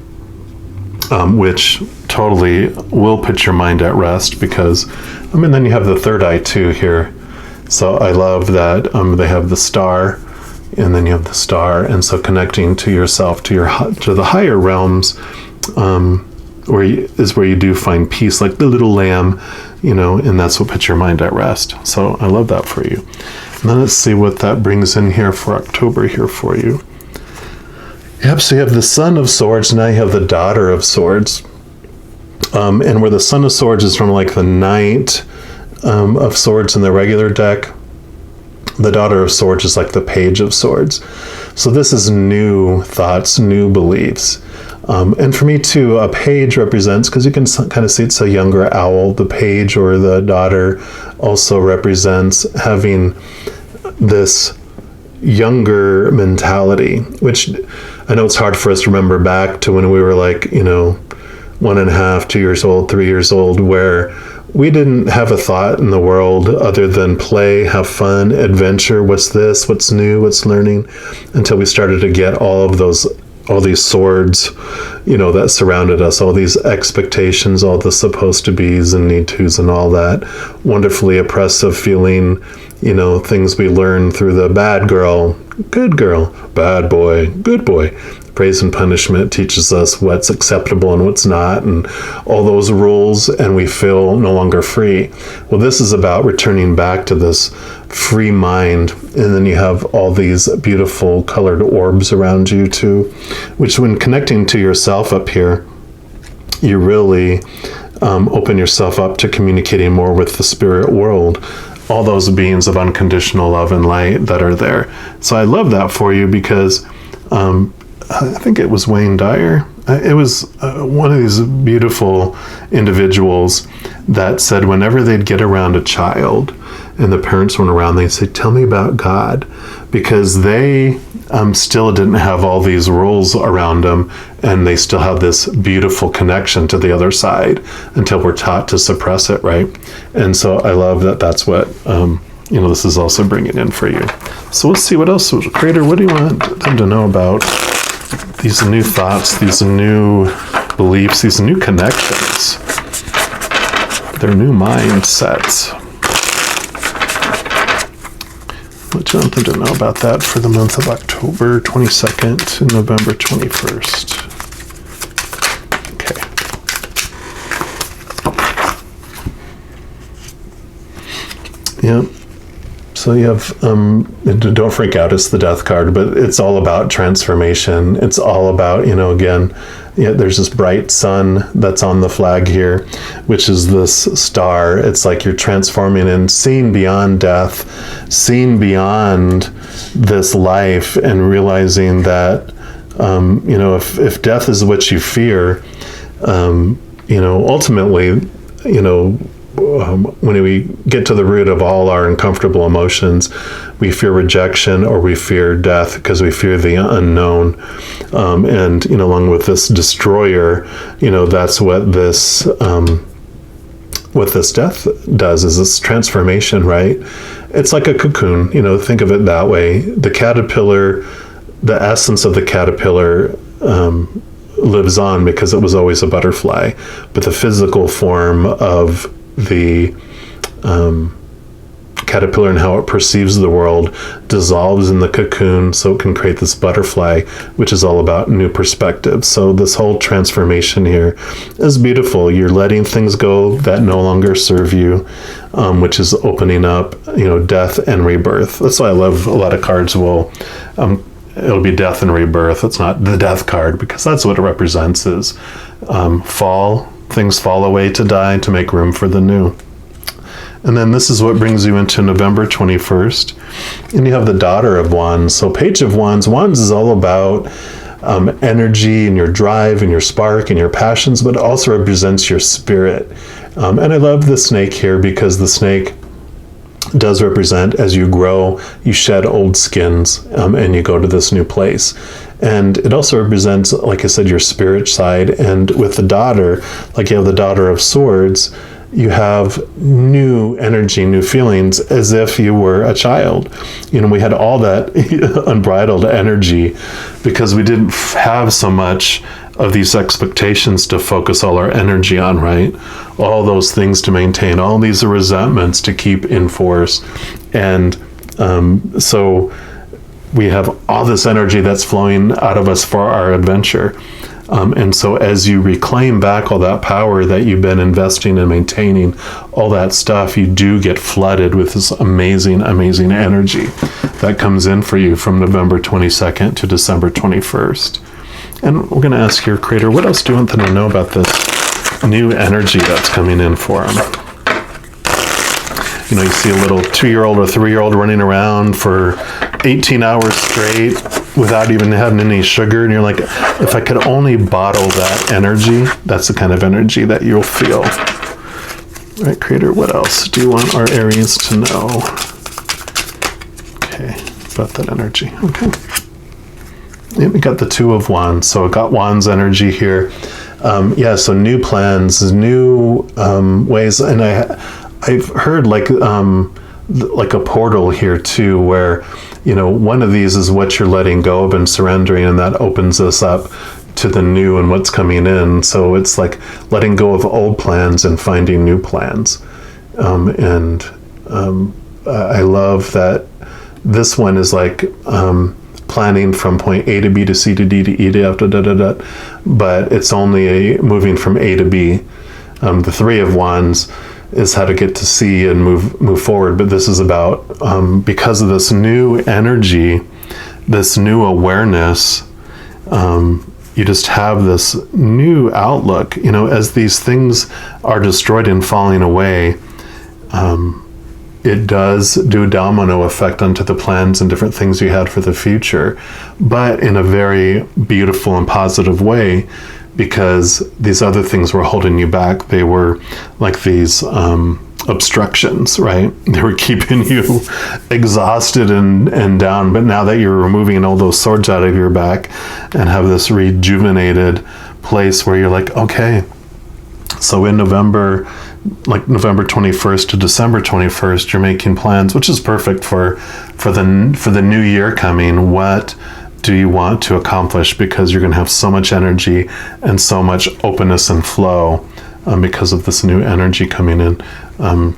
which totally will put your mind at rest because, then you have the third eye too here. So I love that they have the star, and then you have the star, and so connecting to yourself, to the higher realms, where you do find peace, like the little lamb, and that's what puts your mind at rest. So I love that for you. And then let's see what that brings in here for October here for you. Yep, so you have the Son of Swords, now you have the Daughter of Swords. And where the Son of Swords is from like the Knight of Swords in the regular deck, the Daughter of Swords is like the Page of Swords. So this is new thoughts, new beliefs. And for me too, a page represents, because you can kind of see it's a younger owl, the page or the daughter also represents having this younger mentality, which I know it's hard for us to remember back to when we were like, 1.5, 2 years old, 3 years old, where we didn't have a thought in the world other than play, have fun, adventure, what's this, what's new, what's learning, until we started to get all these swords, that surrounded us, all these expectations, all the supposed to be's and need to's and all that wonderfully oppressive feeling, things we learn through the bad girl, good girl, bad boy, good boy. Praise and punishment teaches us what's acceptable and what's not, and all those rules, and we feel no longer free. Well, this is about returning back to this free mind, and then you have all these beautiful colored orbs around you too, which when connecting to yourself up here, you really open yourself up to communicating more with the spirit world, all those beings of unconditional love and light that are there. So I love that for you, because I think it was Wayne Dyer. It was one of these beautiful individuals that said whenever they'd get around a child and the parents weren't around, they'd say, tell me about God, because they still didn't have all these rules around them, and they still have this beautiful connection to the other side until we're taught to suppress it, right? And so I love that that's what this is also bringing in for you. So let's see what else. Creator, what do you want them to know about these new thoughts, these new beliefs, these new connections, their new mindsets? What do you want them to know about that for the month of October 22nd to November 21st? Okay. Yep. So you have, don't freak out, it's the Death card, but it's all about transformation. It's all about, again, there's this bright sun that's on the flag here, which is this star. It's like you're transforming and seeing beyond death, seeing beyond this life, and realizing that, if death is what you fear, ultimately, when we get to the root of all our uncomfortable emotions, we fear rejection or we fear death because we fear the unknown. And along with this destroyer, that's what this death does, is this transformation, right? It's like a cocoon, think of it that way. The caterpillar, the essence of the caterpillar, lives on because it was always a butterfly, but the physical form of the caterpillar and how it perceives the world dissolves in the cocoon, so it can create this butterfly, which is all about new perspectives. So this whole transformation here is beautiful. You're letting things go that no longer serve you, which is opening up, death and rebirth. That's why I love a lot of cards will it'll be death and rebirth. It's not the Death card, because that's what it represents, is things fall away to die to make room for the new. And then this is what brings you into November 21st. And you have the Daughter of Wands. So Page of Wands. Wands is all about energy and your drive and your spark and your passions, but it also represents your spirit. And I love the snake here, because the snake does represent, as you grow, you shed old skins, and you go to this new place. And it also represents, like I said, your spirit side. And with the daughter, like you have the Daughter of Swords, you have new energy, new feelings, as if you were a child. We had all that unbridled energy because we didn't have so much of these expectations to focus all our energy on, right? All those things to maintain, all these resentments to keep in force. And so we have all this energy that's flowing out of us for our adventure. And so as you reclaim back all that power that you've been investing and maintaining, all that stuff, you do get flooded with this amazing, amazing energy that comes in for you from November 22nd to December 21st. And we're going to ask your creator, what else do you want them to know about this new energy that's coming in for them? You know, you see a little 2-year-old or 3-year-old running around for 18 hours straight without even having any sugar. And you're like, if I could only bottle that energy, that's the kind of energy that you'll feel. All right, creator, what else do you want our Aries to know? Okay, about that energy. Okay. Yeah, we got the 2 of Wands. So I got Wands energy here. So new plans, new ways. And I've heard like a portal here too, where, you know, one of these is what you're letting go of and surrendering, and that opens us up to the new and what's coming in. So it's like letting go of old plans and finding new plans. I love that this one is like planning from point A to B to C to D to E to F, but it's only moving from A to B. The 3 of Wands is how to get to C and move forward. But this is about, because of this new energy, this new awareness, you just have this new outlook. You know, as these things are destroyed and falling away, it does do a domino effect onto the plans and different things you had for the future, but in a very beautiful and positive way, because these other things were holding you back. They were like these obstructions, right? They were keeping you exhausted and down. But now that you're removing all those swords out of your back and have this rejuvenated place where you're like, okay, so in November, like November 21st to December 21st, you're making plans, which is perfect for the new year coming. What do you want to accomplish? Because you're going to have so much energy and so much openness and flow because of this new energy coming in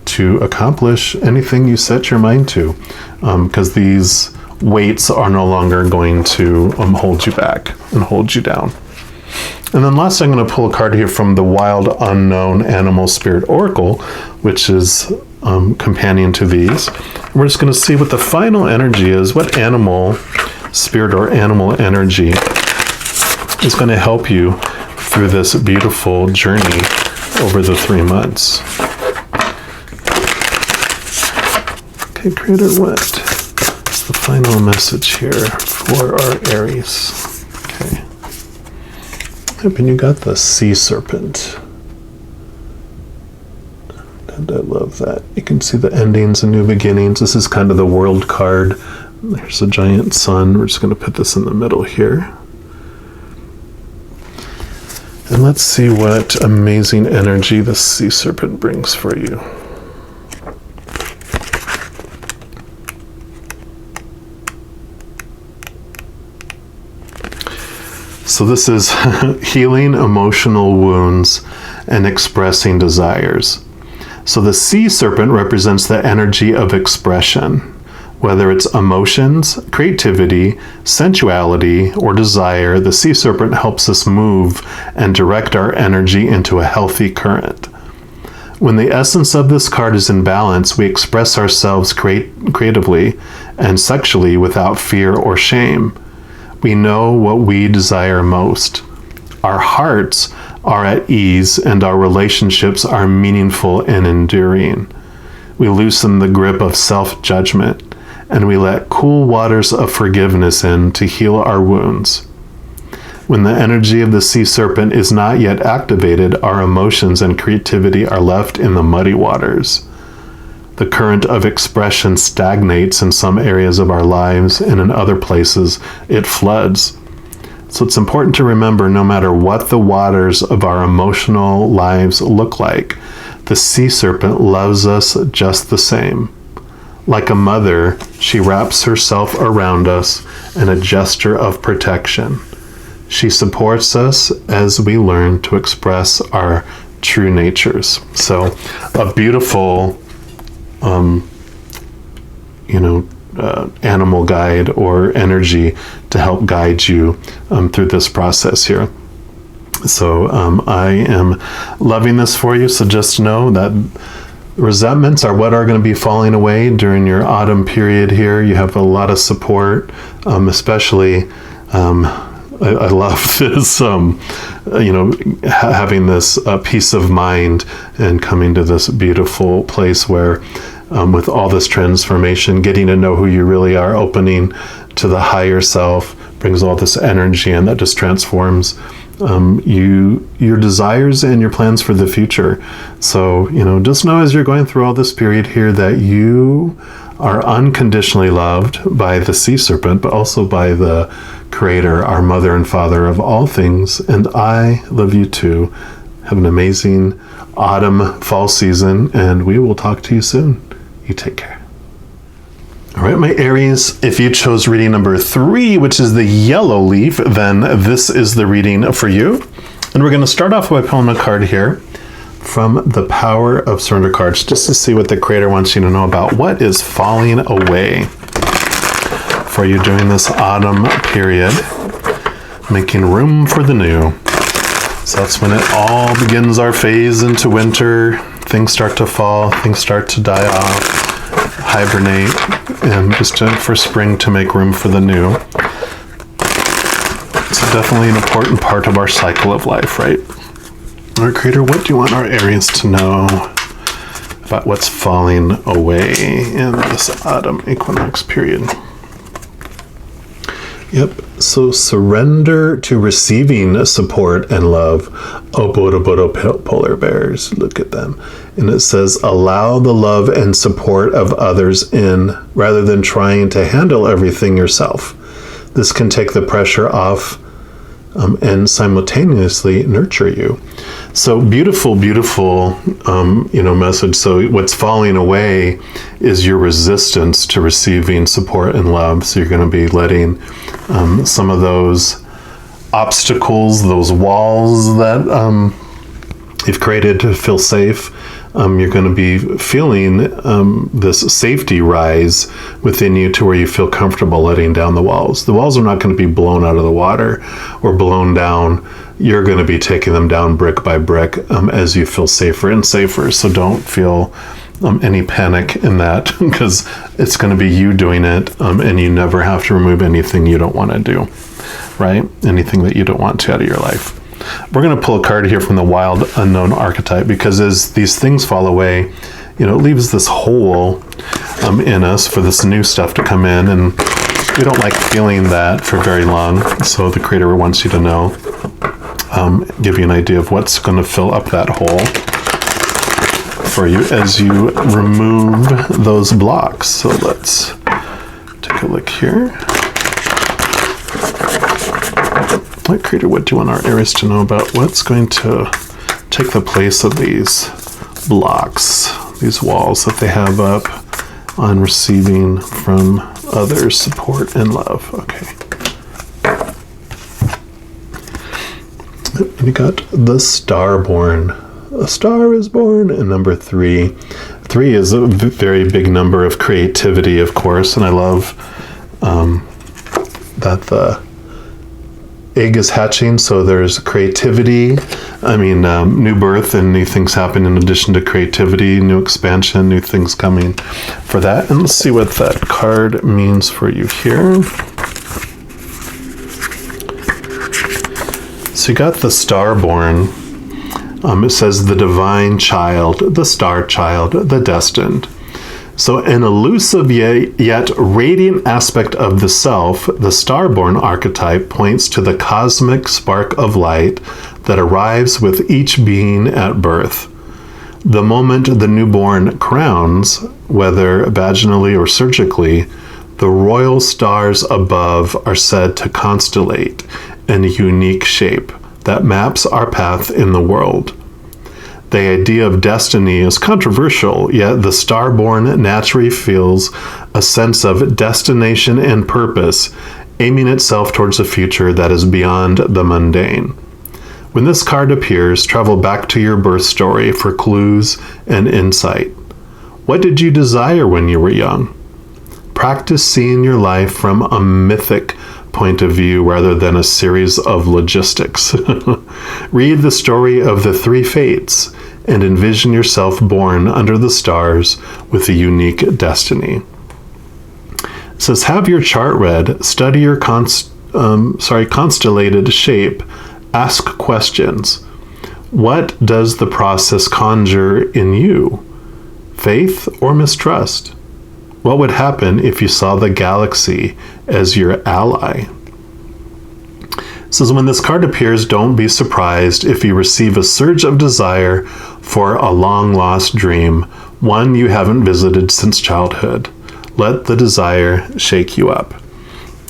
to accomplish anything you set your mind to, because these weights are no longer going to hold you back and hold you down. And then last, I'm going to pull a card here from the Wild Unknown Animal Spirit Oracle, which is companion to these. We're just going to see what the final energy is, what animal spirit or animal energy is going to help you through this beautiful journey over the 3 months. Okay, creator, what is the final message here for our Aries? Okay. Yep, and you got the sea serpent. And I love that. You can see the endings and new beginnings. This is kind of the world card. There's a giant sun. We're just going to put this in the middle here. And let's see what amazing energy the sea serpent brings for you. So this is healing emotional wounds and expressing desires. So the sea serpent represents the energy of expression. Whether it's emotions, creativity, sensuality, or desire, the sea serpent helps us move and direct our energy into a healthy current. When the essence of this card is in balance, we express ourselves creatively and sexually without fear or shame. We know what we desire most. Our hearts are at ease and our relationships are meaningful and enduring. We loosen the grip of self-judgment and we let cool waters of forgiveness in to heal our wounds. When the energy of the sea serpent is not yet activated, our emotions and creativity are left in the muddy waters. The current of expression stagnates in some areas of our lives, and in other places it floods. So it's important to remember, no matter what the waters of our emotional lives look like, the sea serpent loves us just the same. Like a mother, she wraps herself around us in a gesture of protection. She supports us as we learn to express our true natures. So a beautiful animal guide or energy to help guide you through this process here. So I am loving this for you. So just know that resentments are what are going to be falling away during your autumn period here. You have a lot of support, especially I love this, having this peace of mind and coming to this beautiful place where with all this transformation, getting to know who you really are, opening to the higher self, brings all this energy in that just transforms your desires and your plans for the future. So, just know as you're going through all this period here that you are unconditionally loved by the sea serpent, but also by the Creator, our mother and father of all things. And I love you too. Have an amazing autumn fall season, and we will talk to you soon. You take care. All right, my Aries, if you chose reading number 3, which is the yellow leaf, then this is the reading for you. And we're going to start off by pulling a card here from the Power of Surrender cards, just to see what the Creator wants you to know about what is falling away for you during this autumn period, making room for the new. So that's when it all begins our phase into winter. Things start to fall, things start to die off, hibernate, and just for spring to make room for the new. It's definitely an important part of our cycle of life, right? Our Creator, what do you want our Aries to know about what's falling away in this autumn equinox period? Yep, so surrender to receiving support and love. Oh, Bodo polar bears, look at them. And it says, allow the love and support of others in, rather than trying to handle everything yourself. This can take the pressure off and simultaneously nurture you. So beautiful, message. So what's falling away is your resistance to receiving support and love. So you're going to be letting some of those obstacles, those walls that you've created to feel safe. You're going to be feeling this safety rise within you to where you feel comfortable letting down the walls. The walls are not going to be blown out of the water or blown down. You're going to be taking them down brick by brick as you feel safer and safer. So don't feel any panic in that, because it's going to be you doing it, and you never have to remove anything you don't want to do, right? Anything that you don't want to out of your life. We're going to pull a card here from the Wild Unknown archetype, because as these things fall away, it leaves this hole in us for this new stuff to come in, and we don't like feeling that for very long. So the Creator wants you to know, give you an idea of what's going to fill up that hole for you as you remove those blocks. So let's take a look here. Creator, what do you want our Aries to know about what's going to take the place of these blocks, these walls that they have up on receiving from others support and love? Okay. And you got the Starborn. A star is born. And number 3. 3 is a very big number of creativity, of course, and I love that the egg is hatching, so there's creativity. New birth and new things happen in addition to creativity, new expansion, new things coming for that. And let's see what that card means for you here. So you got the Starborn. It says the divine child, the star child, the destined. So an elusive yet radiant aspect of the self, the Starborn archetype points to the cosmic spark of light that arrives with each being at birth. The moment the newborn crowns, whether vaginally or surgically, the royal stars above are said to constellate in a unique shape that maps our path in the world. The idea of destiny is controversial, yet the Starborn naturally feels a sense of destination and purpose, aiming itself towards a future that is beyond the mundane. When this card appears, travel back to your birth story for clues and insight. What did you desire when you were young? Practice seeing your life from a mythic point of view rather than a series of logistics. Read the story of the three fates and envision yourself born under the stars with a unique destiny. It says, have your chart read, study your constellated shape, ask questions. What does the process conjure in you? Faith or mistrust? What would happen if you saw the galaxy as your ally? It says, when this card appears, don't be surprised if you receive a surge of desire for a long-lost dream, one you haven't visited since childhood. Let the desire shake you up.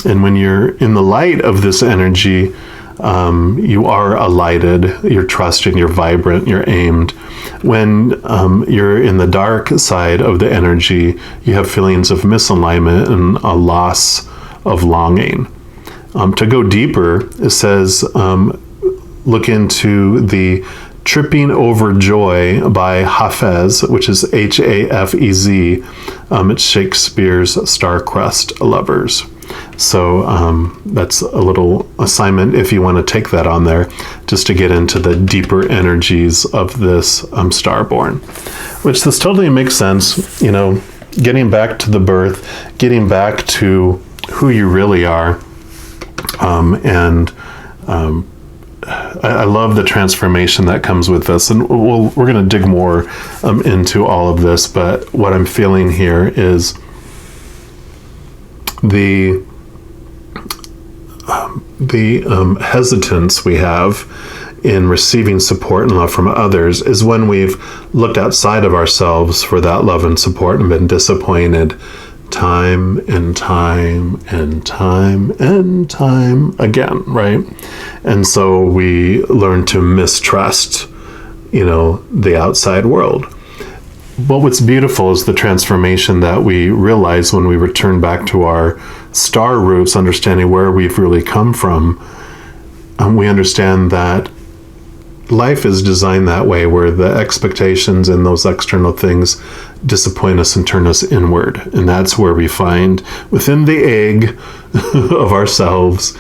And when you're in the light of this energy, you are alighted, you're trusting, you're vibrant, you're aimed. When you're in the dark side of the energy, you have feelings of misalignment and a loss of longing. To go deeper, it says, look into the Tripping Over Joy by Hafez, which is Hafez. It's Shakespeare's Star-Crossed Lovers. So that's a little assignment if you want to take that on there, just to get into the deeper energies of this Starborn, which this totally makes sense. You know, getting back to the birth, getting back to who you really are. I love the transformation that comes with this, and we're going to dig more into all of this, but what I'm feeling here is the hesitance we have in receiving support and love from others is when we've looked outside of ourselves for that love and support and been disappointed time and time and time and time again, right? And so we learn to mistrust, the outside world. But what's beautiful is the transformation that we realize when we return back to our star roots, understanding where we've really come from. And we understand that life is designed that way, where the expectations and those external things disappoint us and turn us inward. And that's where we find within the egg of ourselves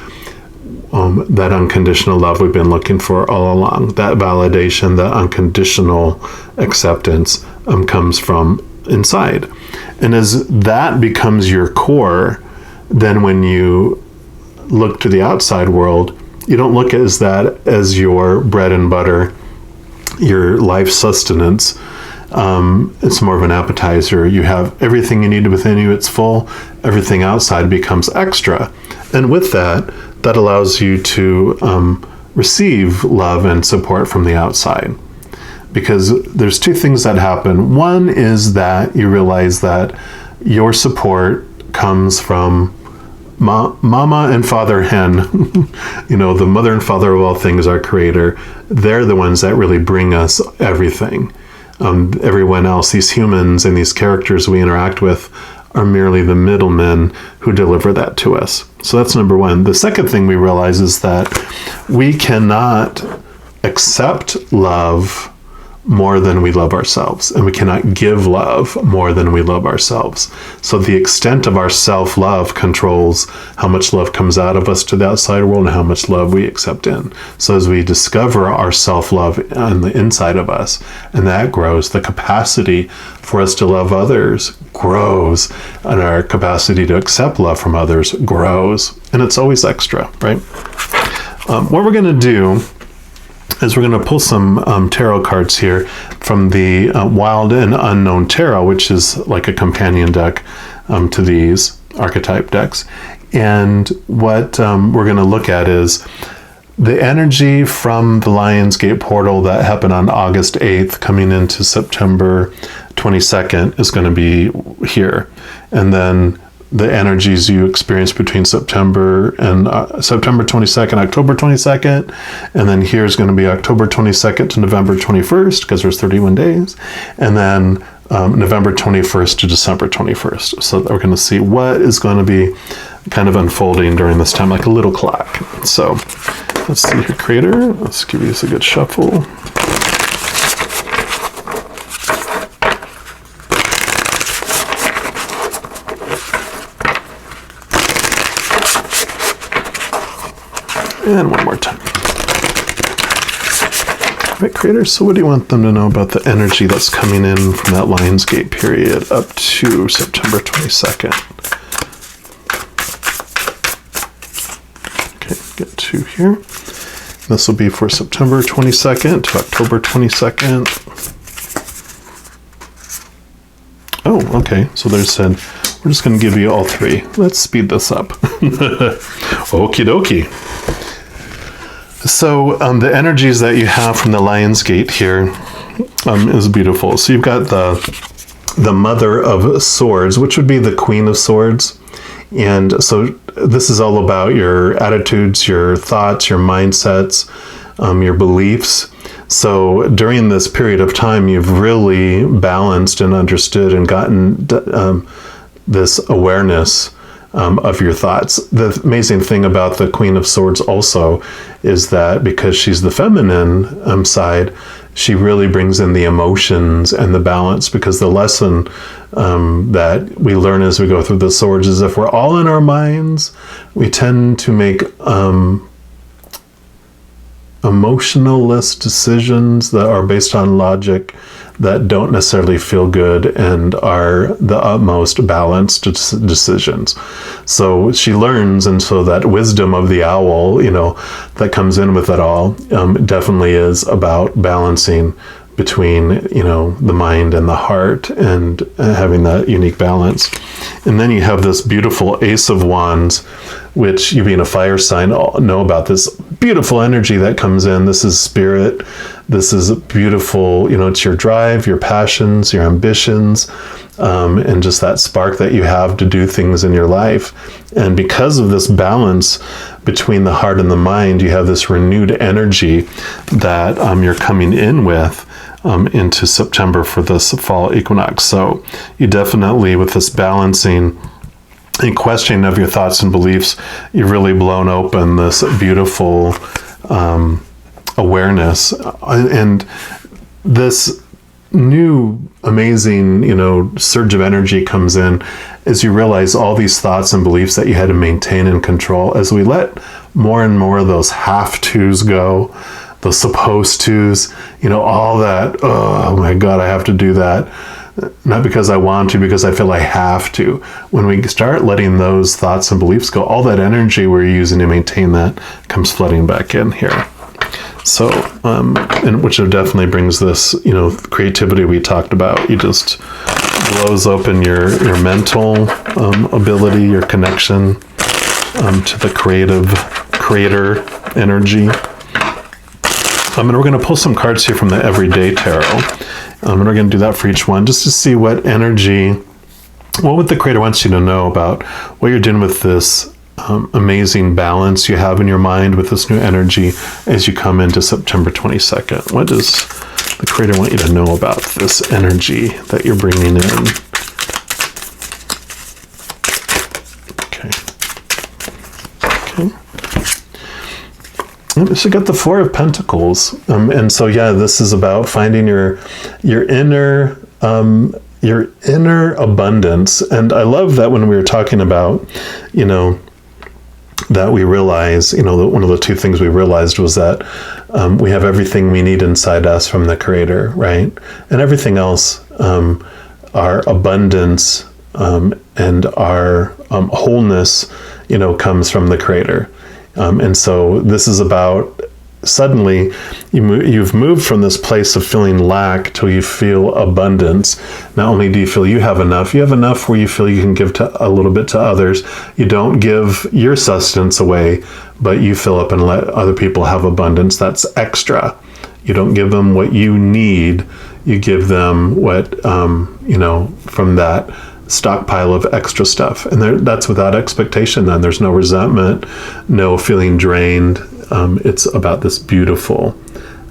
that unconditional love we've been looking for all along. That validation, that unconditional acceptance comes from inside. And as that becomes your core, then when you look to the outside world, you don't look at that as your bread and butter, your life sustenance. It's more of an appetizer. You have everything you need within you, it's full. Everything outside becomes extra. And with that allows you to receive love and support from the outside. Because there's two things that happen. One is that you realize that your support comes from Mama and Father Hen, the mother and father of all things, our creator. They're the ones that really bring us everything. Everyone else, these humans and these characters we interact with, are merely the middlemen who deliver that to us. So that's number one. The second thing we realize is that we cannot accept love more than we love ourselves, and we cannot give love more than we love ourselves. So the extent of our self-love controls how much love comes out of us to the outside world and how much love we accept in. So as we discover our self-love on the inside of us, and that grows, the capacity for us to love others grows, and our capacity to accept love from others grows, and it's always extra, right? What we're going to do is we're going to pull some tarot cards here from the Wild and Unknown Tarot, which is like a companion deck to these archetype decks. And what we're going to look at is the energy from the Lionsgate portal that happened on August 8th coming into September 22nd is going to be here. And then the energies you experience between September 22nd, October 22nd, and then here's going to be October 22nd to November 21st, because there's 31 days, and then November 21st to December 21st. So we're going to see what is going to be kind of unfolding during this time, like a little clock. So let's see here, Creator. Let's give you a good shuffle. And one more time. All right, creators, so what do you want them to know about the energy that's coming in from that Lionsgate period up to September 22nd? Okay, get 2 here. This will be for September 22nd to October 22nd. Oh, okay, so they said, we're just going to give you all 3. Let's speed this up. Okie dokie. So the energies that you have from the Lionsgate here is beautiful. So you've got the Mother of Swords, which would be the Queen of Swords. And so this is all about your attitudes, your thoughts, your mindsets, your beliefs. So during this period of time, you've really balanced and understood and gotten this awareness of your thoughts. The amazing thing about the Queen of Swords also is that because she's the feminine side, she really brings in the emotions and the balance, because the lesson that we learn as we go through the swords is if we're all in our minds, we tend to make emotionless decisions that are based on logic that don't necessarily feel good and are the utmost balanced decisions. So she learns, and so that wisdom of the owl, that comes in with it all, definitely is about balancing between, the mind and the heart, and having that unique balance. And then you have this beautiful Ace of Wands, which, you being a fire sign, know about this beautiful energy that comes in. This is spirit. This is beautiful, it's your drive, your passions, your ambitions, and just that spark that you have to do things in your life. And because of this balance between the heart and the mind, you have this renewed energy that you're coming in with into September for this fall equinox. So you definitely, with this balancing and questioning of your thoughts and beliefs, you've really blown open this beautiful awareness. And this new amazing, surge of energy comes in as you realize all these thoughts and beliefs that you had to maintain and control. As we let more and more of those have-tos go, those supposed tos, all that, oh my God, I have to do that. Not because I want to, because I feel I have to. When we start letting those thoughts and beliefs go, all that energy we're using to maintain that comes flooding back in here. So, and which definitely brings this, creativity we talked about. You just blows open your mental ability, your connection to the creator energy. And we're going to pull some cards here from the Everyday Tarot. And we're going to do that for each one, just to see what the creator wants you to know about what you're doing with this amazing balance you have in your mind with this new energy as you come into September 22nd. What does the creator want you to know about this energy that you're bringing in? So you got the Four of Pentacles, and so this is about finding your inner abundance. And I love that when we were talking about, that we realize, one of the 2 things we realized was that we have everything we need inside us from the Creator, right? And everything else, our abundance and our wholeness, comes from the Creator. And so this is about suddenly you've moved from this place of feeling lack till you feel abundance. Not only do you feel you have enough where you feel you can give a little bit to others. You don't give your sustenance away, but you fill up and let other people have abundance. That's extra. You don't give them what you need. You give them what, from that stockpile of extra stuff. And that's without expectation then. There's no resentment, no feeling drained. It's about this beautiful,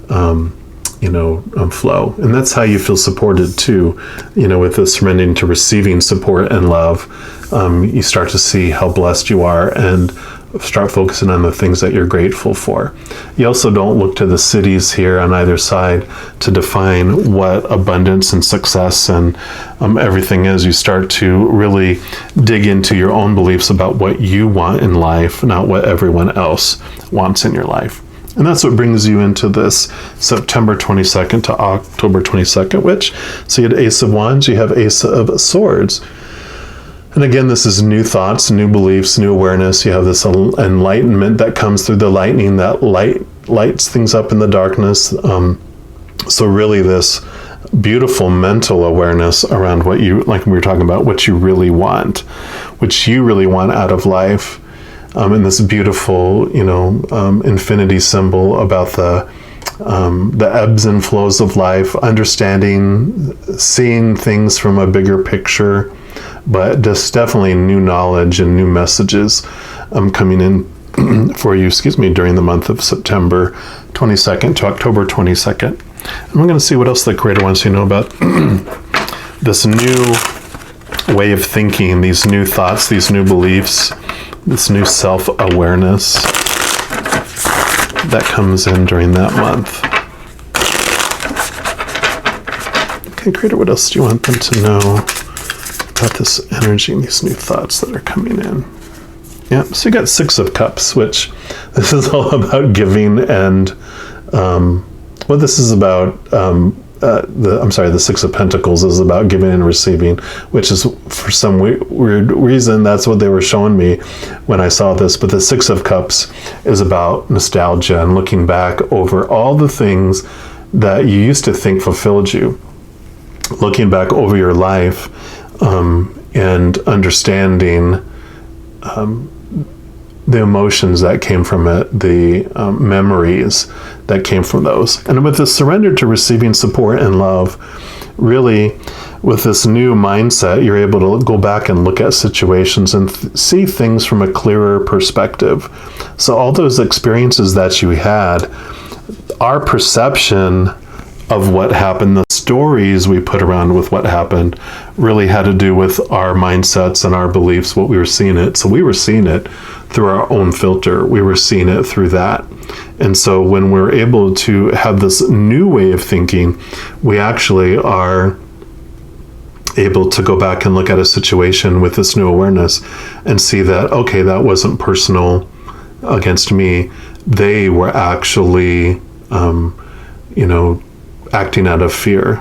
flow. And that's how you feel supported too, with this surrendering to receiving support and love. You start to see how blessed you are and start focusing on the things that you're grateful for. You also don't look to the cities here on either side to define what abundance and success and everything is. You start to really dig into your own beliefs about what you want in life, not what everyone else wants in your life. And that's what brings you into this September 22nd to October 22nd, which, so you had Ace of Wands, you have Ace of Swords. And again, this is new thoughts, new beliefs, new awareness. You have this enlightenment that comes through the lightning that lights things up in the darkness. So really this beautiful mental awareness around what you, like we were talking about, what you really want, which you really want out of life. And this beautiful, infinity symbol about the ebbs and flows of life, understanding, seeing things from a bigger picture, but just definitely new knowledge and new messages coming in for you, during the month of September 22nd to October 22nd. And we're going to see what else the Creator wants you to know about this new way of thinking, these new thoughts, these new beliefs, this new self-awareness that comes in during that month. Okay, Creator, what else do you want them to know about this energy and these new thoughts that are coming in? Yeah, so you got Six of Cups, which this is all about giving and, this is about, the Six of Pentacles is about giving and receiving, which is for some weird reason, that's what they were showing me when I saw this. But the Six of Cups is about nostalgia and looking back over all the things that you used to think fulfilled you. Looking back over your life and understanding the emotions that came from it, the memories that came from those. And with this surrender to receiving support and love, really with this new mindset, you're able to go back and look at situations and see things from a clearer perspective. So all those experiences that you had, our perception of what happened, the stories we put around with what happened, really had to do with our mindsets and our beliefs, what we were seeing it. So we were seeing it through our own filter. We were seeing it through that. And so when we're able to have this new way of thinking, we actually are able to go back and look at a situation with this new awareness and see that, okay, that wasn't personal against me. They were actually, acting out of fear,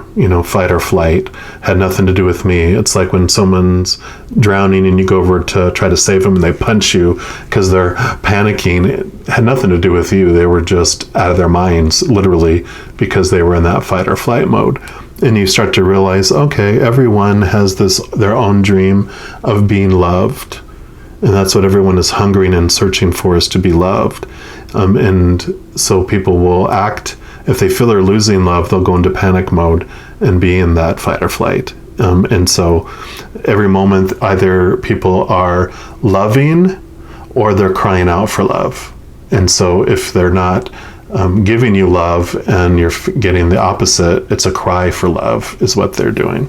fight or flight, had nothing to do with me. It's like when someone's drowning and you go over to try to save them and they punch you because they're panicking. It had nothing to do with you. They were just out of their minds, literally, because they were in that fight or flight mode. And you start to realize, okay, everyone has their own dream of being loved. And that's what everyone is hungering and searching for, is to be loved. And so people will act. If they feel they're losing love, they'll go into panic mode and be in that fight or flight. And so every moment, either people are loving or they're crying out for love. And so if they're not giving you love and you're getting the opposite, it's a cry for love is what they're doing.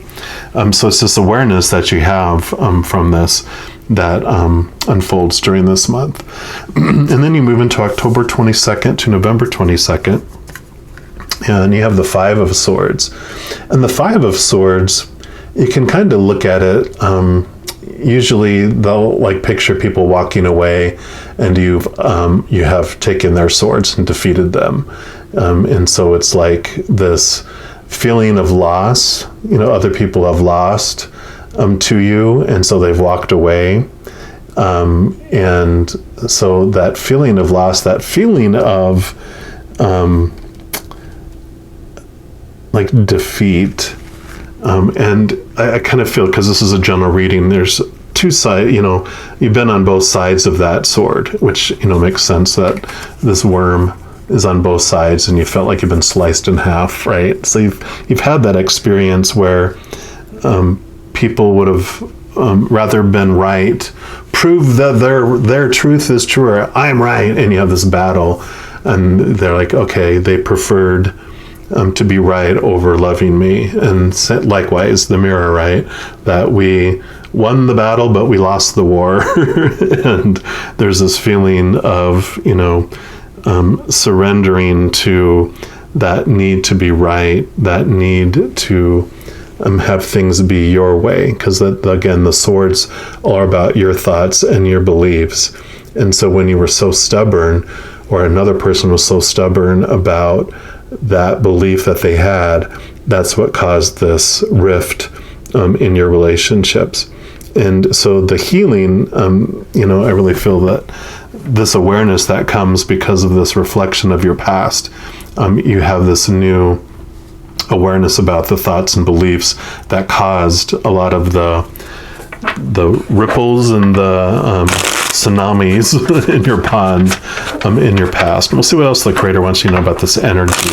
So it's this awareness that you have from this that unfolds during this month. And then you move into October 22nd to November 22nd. And you have the Five of Swords. And the Five of Swords, you can kind of look at it. Usually they'll picture people walking away and you have taken their swords and defeated them. And so it's like this feeling of loss. Other people have lost to you, and so they've walked away. And so that feeling of loss, that feeling of defeat, and I kind of feel, because this is a general reading, there's two sides. You've been on both sides of that sword, which makes sense that this worm is on both sides and you felt like you've been sliced in half, right? So you've had that experience where people would have rather been right, prove that their truth is true, or I'm right, and you have this battle, and they're like, okay, they preferred to be right over loving me. And likewise, the mirror, right? That we won the battle, but we lost the war. And there's this feeling of, surrendering to that need to be right, that need to have things be your way. Because, again, the swords are about your thoughts and your beliefs. And so when you were so stubborn, or another person was so stubborn about that belief that they had, that's what caused this rift in your relationships. And so the healing, I really feel that this awareness that comes because of this reflection of your past, you have this new awareness about the thoughts and beliefs that caused a lot of the ripples and the tsunamis in your pond in your past. And we'll see what else the Creator wants you to know about this energy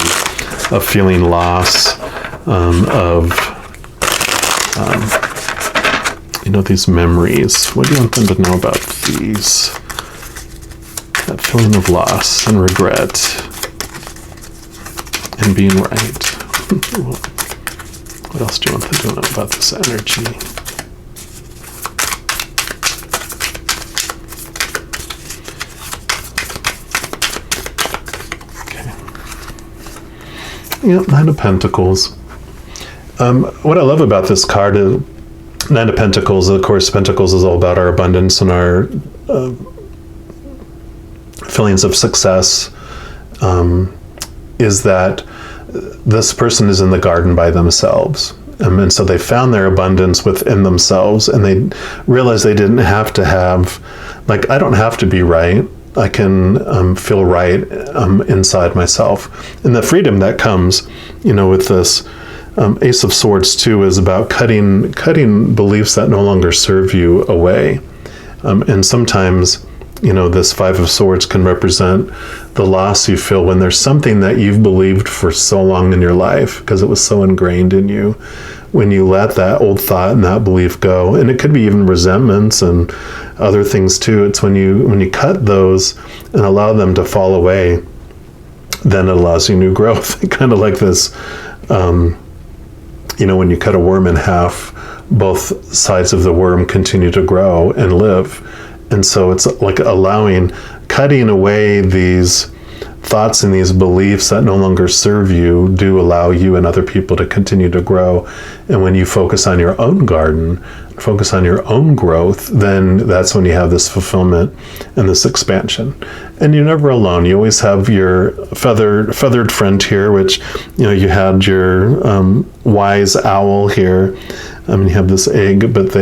of feeling loss, these memories. What do you want them to know about these? That feeling of loss and regret and being right. What else do you want them to know about this energy? Yeah, Nine of Pentacles. What I love about this card is Nine of Pentacles. Of course, Pentacles is all about our abundance and our feelings of success. Is that this person is in the garden by themselves. And so they found their abundance within themselves, and they realized they didn't have to have, I don't have to be right. I can feel right inside myself. And the freedom that comes, with this Ace of Swords too, is about cutting beliefs that no longer serve you away. And sometimes, this Five of Swords can represent the loss you feel when there's something that you've believed for so long in your life because it was so ingrained in you. When you let that old thought and that belief go, and it could be even resentments and other things too. It's when you cut those and allow them to fall away, then it allows you new growth. Kind of like this, when you cut a worm in half, both sides of the worm continue to grow and live. And so it's like cutting away these thoughts and these beliefs that no longer serve you do allow you and other people to continue to grow. And when you focus on your own garden, focus on your own growth, then that's when you have this fulfillment and this expansion. And you're never alone. You always have your feathered friend here, which, you had your wise owl here. You have this egg, but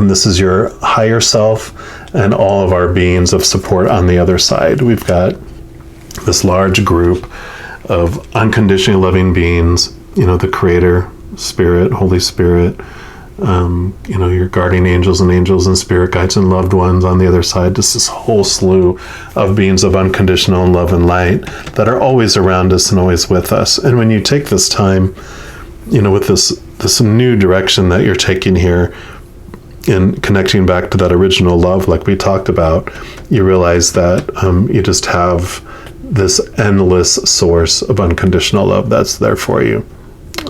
this is your higher self and all of our beings of support on the other side. We've got this large group of unconditionally loving beings, the Creator, Spirit, Holy Spirit, your guardian angels and spirit guides and loved ones on the other side. Just this whole slew of beings of unconditional love and light that are always around us and always with us. And when you take this time, with this new direction that you're taking here, in connecting back to that original love, like we talked about, you realize that you just have this endless source of unconditional love that's there for you.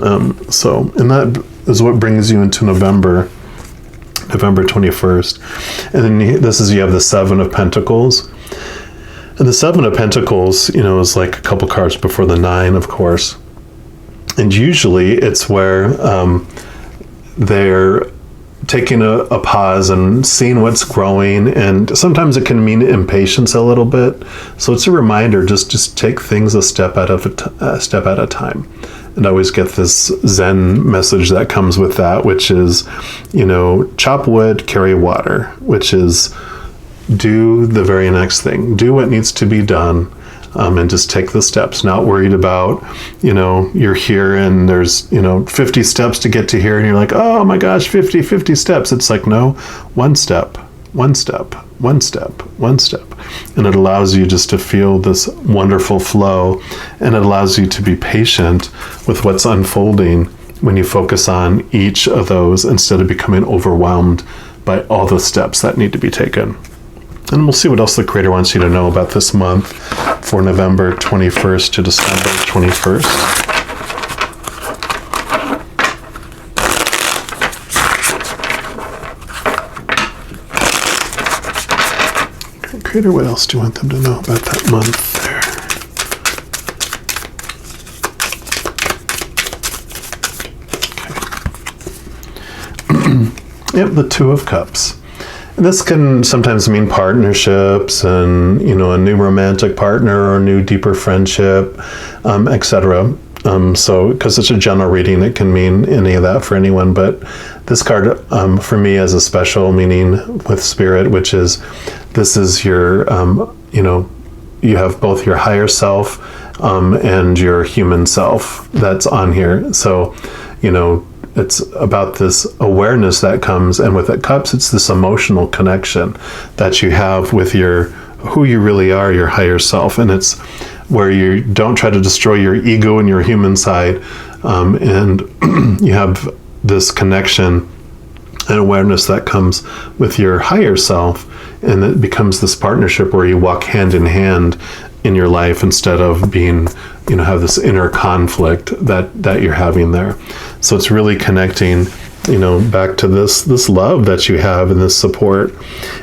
And that is what brings you into November 21st. And then you have the Seven of Pentacles. And the Seven of Pentacles, is like a couple cards before the Nine, of course. And usually it's where they're taking a pause and seeing what's growing, and sometimes it can mean impatience a little bit. So it's a reminder, just take things a step at a time. And I always get this Zen message that comes with that, which is, chop wood, carry water, which is do the very next thing, do what needs to be done. And just take the steps, not worried about, you're here and there's, 50 steps to get to here. And you're like, oh my gosh, 50 steps. It's like, no, one step. And it allows you just to feel this wonderful flow. And it allows you to be patient with what's unfolding when you focus on each of those instead of becoming overwhelmed by all the steps that need to be taken. And we'll see what else the Creator wants you to know about this month for November 21st to December 21st. Creator, what else do you want them to know about that month there? Okay. Yep, the Two of Cups. And this can sometimes mean partnerships and, a new romantic partner or a new deeper friendship, etc. So, because it's a general reading, it can mean any of that for anyone. But this card, for me, has a special meaning with Spirit, which is this is your, you have both your higher self and your human self that's on here. So, it's about this awareness that comes, and with the cups, it's this emotional connection that you have with who you really are, your higher self. And it's where you don't try to destroy your ego and your human side. And you have this connection and awareness that comes with your higher self. And it becomes this partnership where you walk hand in hand in your life instead of being, have this inner conflict that you're having there. So it's really connecting, back to this love that you have and this support.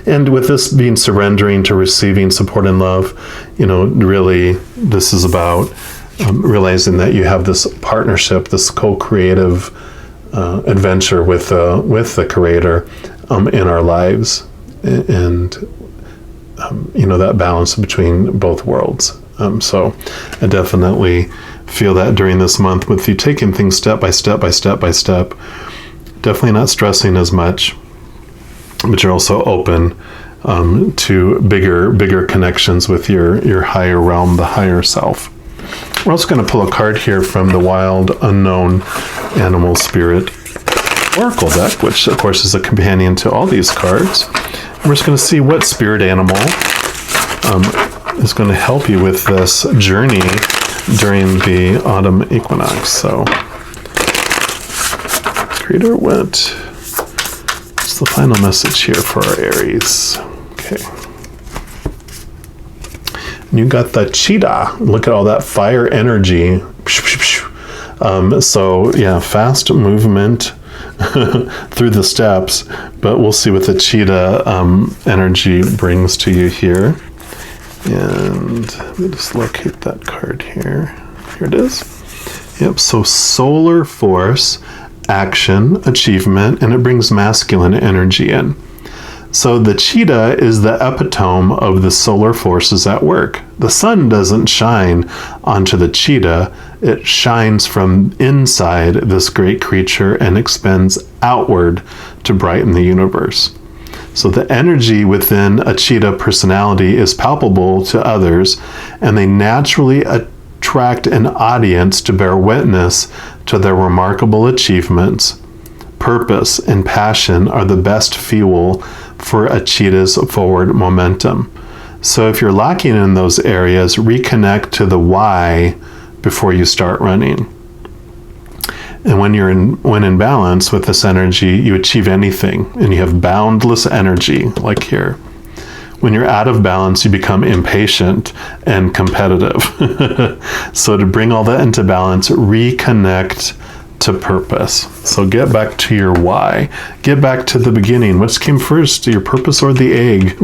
And with this being surrendering to receiving support and love, really this is about realizing that you have this partnership, this co-creative adventure with the Creator in our lives. And that balance between both worlds. So I definitely feel that during this month with you taking things step by step by step by step, definitely not stressing as much, but you're also open to bigger connections with your higher realm, the higher self. We're also going to pull a card here from the Wild Unknown Animal Spirit Oracle deck, which of course is a companion to all these cards. We're just going to see what spirit animal is going to help you with this journey during the autumn equinox. So, Creator, what's the final message here for our Aries? Okay. And you got the cheetah. Look at all that fire energy. So, yeah, fast movement through the steps, but we'll see what the cheetah energy brings to you here. And let me just locate that card here. Here it is. Yep, so solar force, action, achievement, and it brings masculine energy in. So the cheetah is the epitome of the solar forces at work. The sun doesn't shine onto the cheetah. It shines from inside this great creature and expends outward to brighten the universe. So the energy within a cheetah personality is palpable to others, and they naturally attract an audience to bear witness to their remarkable achievements. Purpose and passion are the best fuel for a cheetah's forward momentum. So if you're lacking in those areas, reconnect to the why before you start running. And when in balance with this energy, you achieve anything, and you have boundless energy, like here. When you're out of balance, you become impatient and competitive. So to bring all that into balance, reconnect to purpose. So get back to your why. Get back to the beginning. Which came first, your purpose or the egg?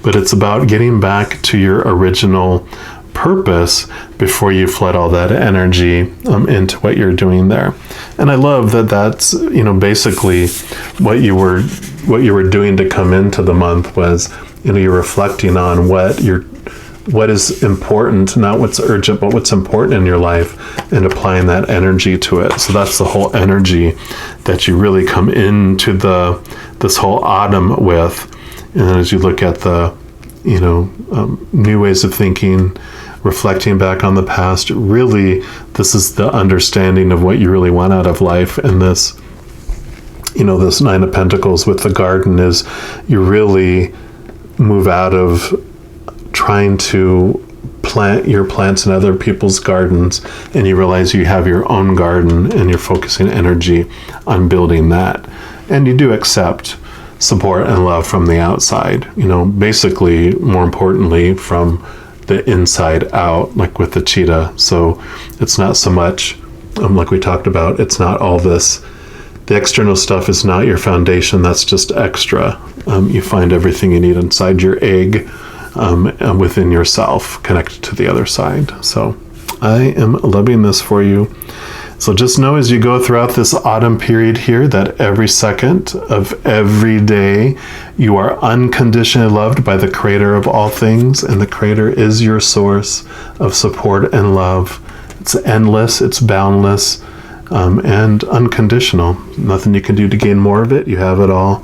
But it's about getting back to your original purpose before you flood all that energy into what you're doing there. And I love that that's basically what you were doing to come into the month was you're reflecting on what is important, not what's urgent, but what's important in your life, and applying that energy to it. So that's the whole energy that you really come into this whole autumn with. And then as you look at the new ways of thinking, reflecting back on the past, really this is the understanding of what you really want out of life. And this this Nine of Pentacles with the garden is you really move out of trying to plant your plants in other people's gardens, and you realize you have your own garden and you're focusing energy on building that. And you do accept support and love from the outside, basically more importantly from the inside out, like with the cheetah. So it's not so much like we talked about, it's not all this, the external stuff is not your foundation, that's just extra. You find everything you need inside your egg within yourself, connected to the other side. So I am loving this for you. So just know as you go throughout this autumn period here that every second of every day you are unconditionally loved by the Creator of all things, and the Creator is your source of support and love. It's endless, it's boundless, and unconditional. Nothing you can do to gain more of it. You have it all.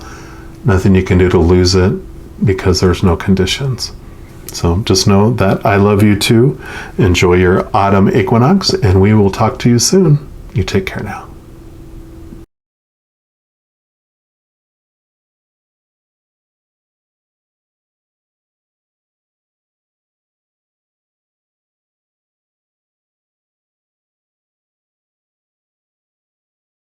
Nothing you can do to lose it, because there's no conditions. So just know that I love you too. Enjoy your autumn equinox, and we will talk to you soon. You take care now.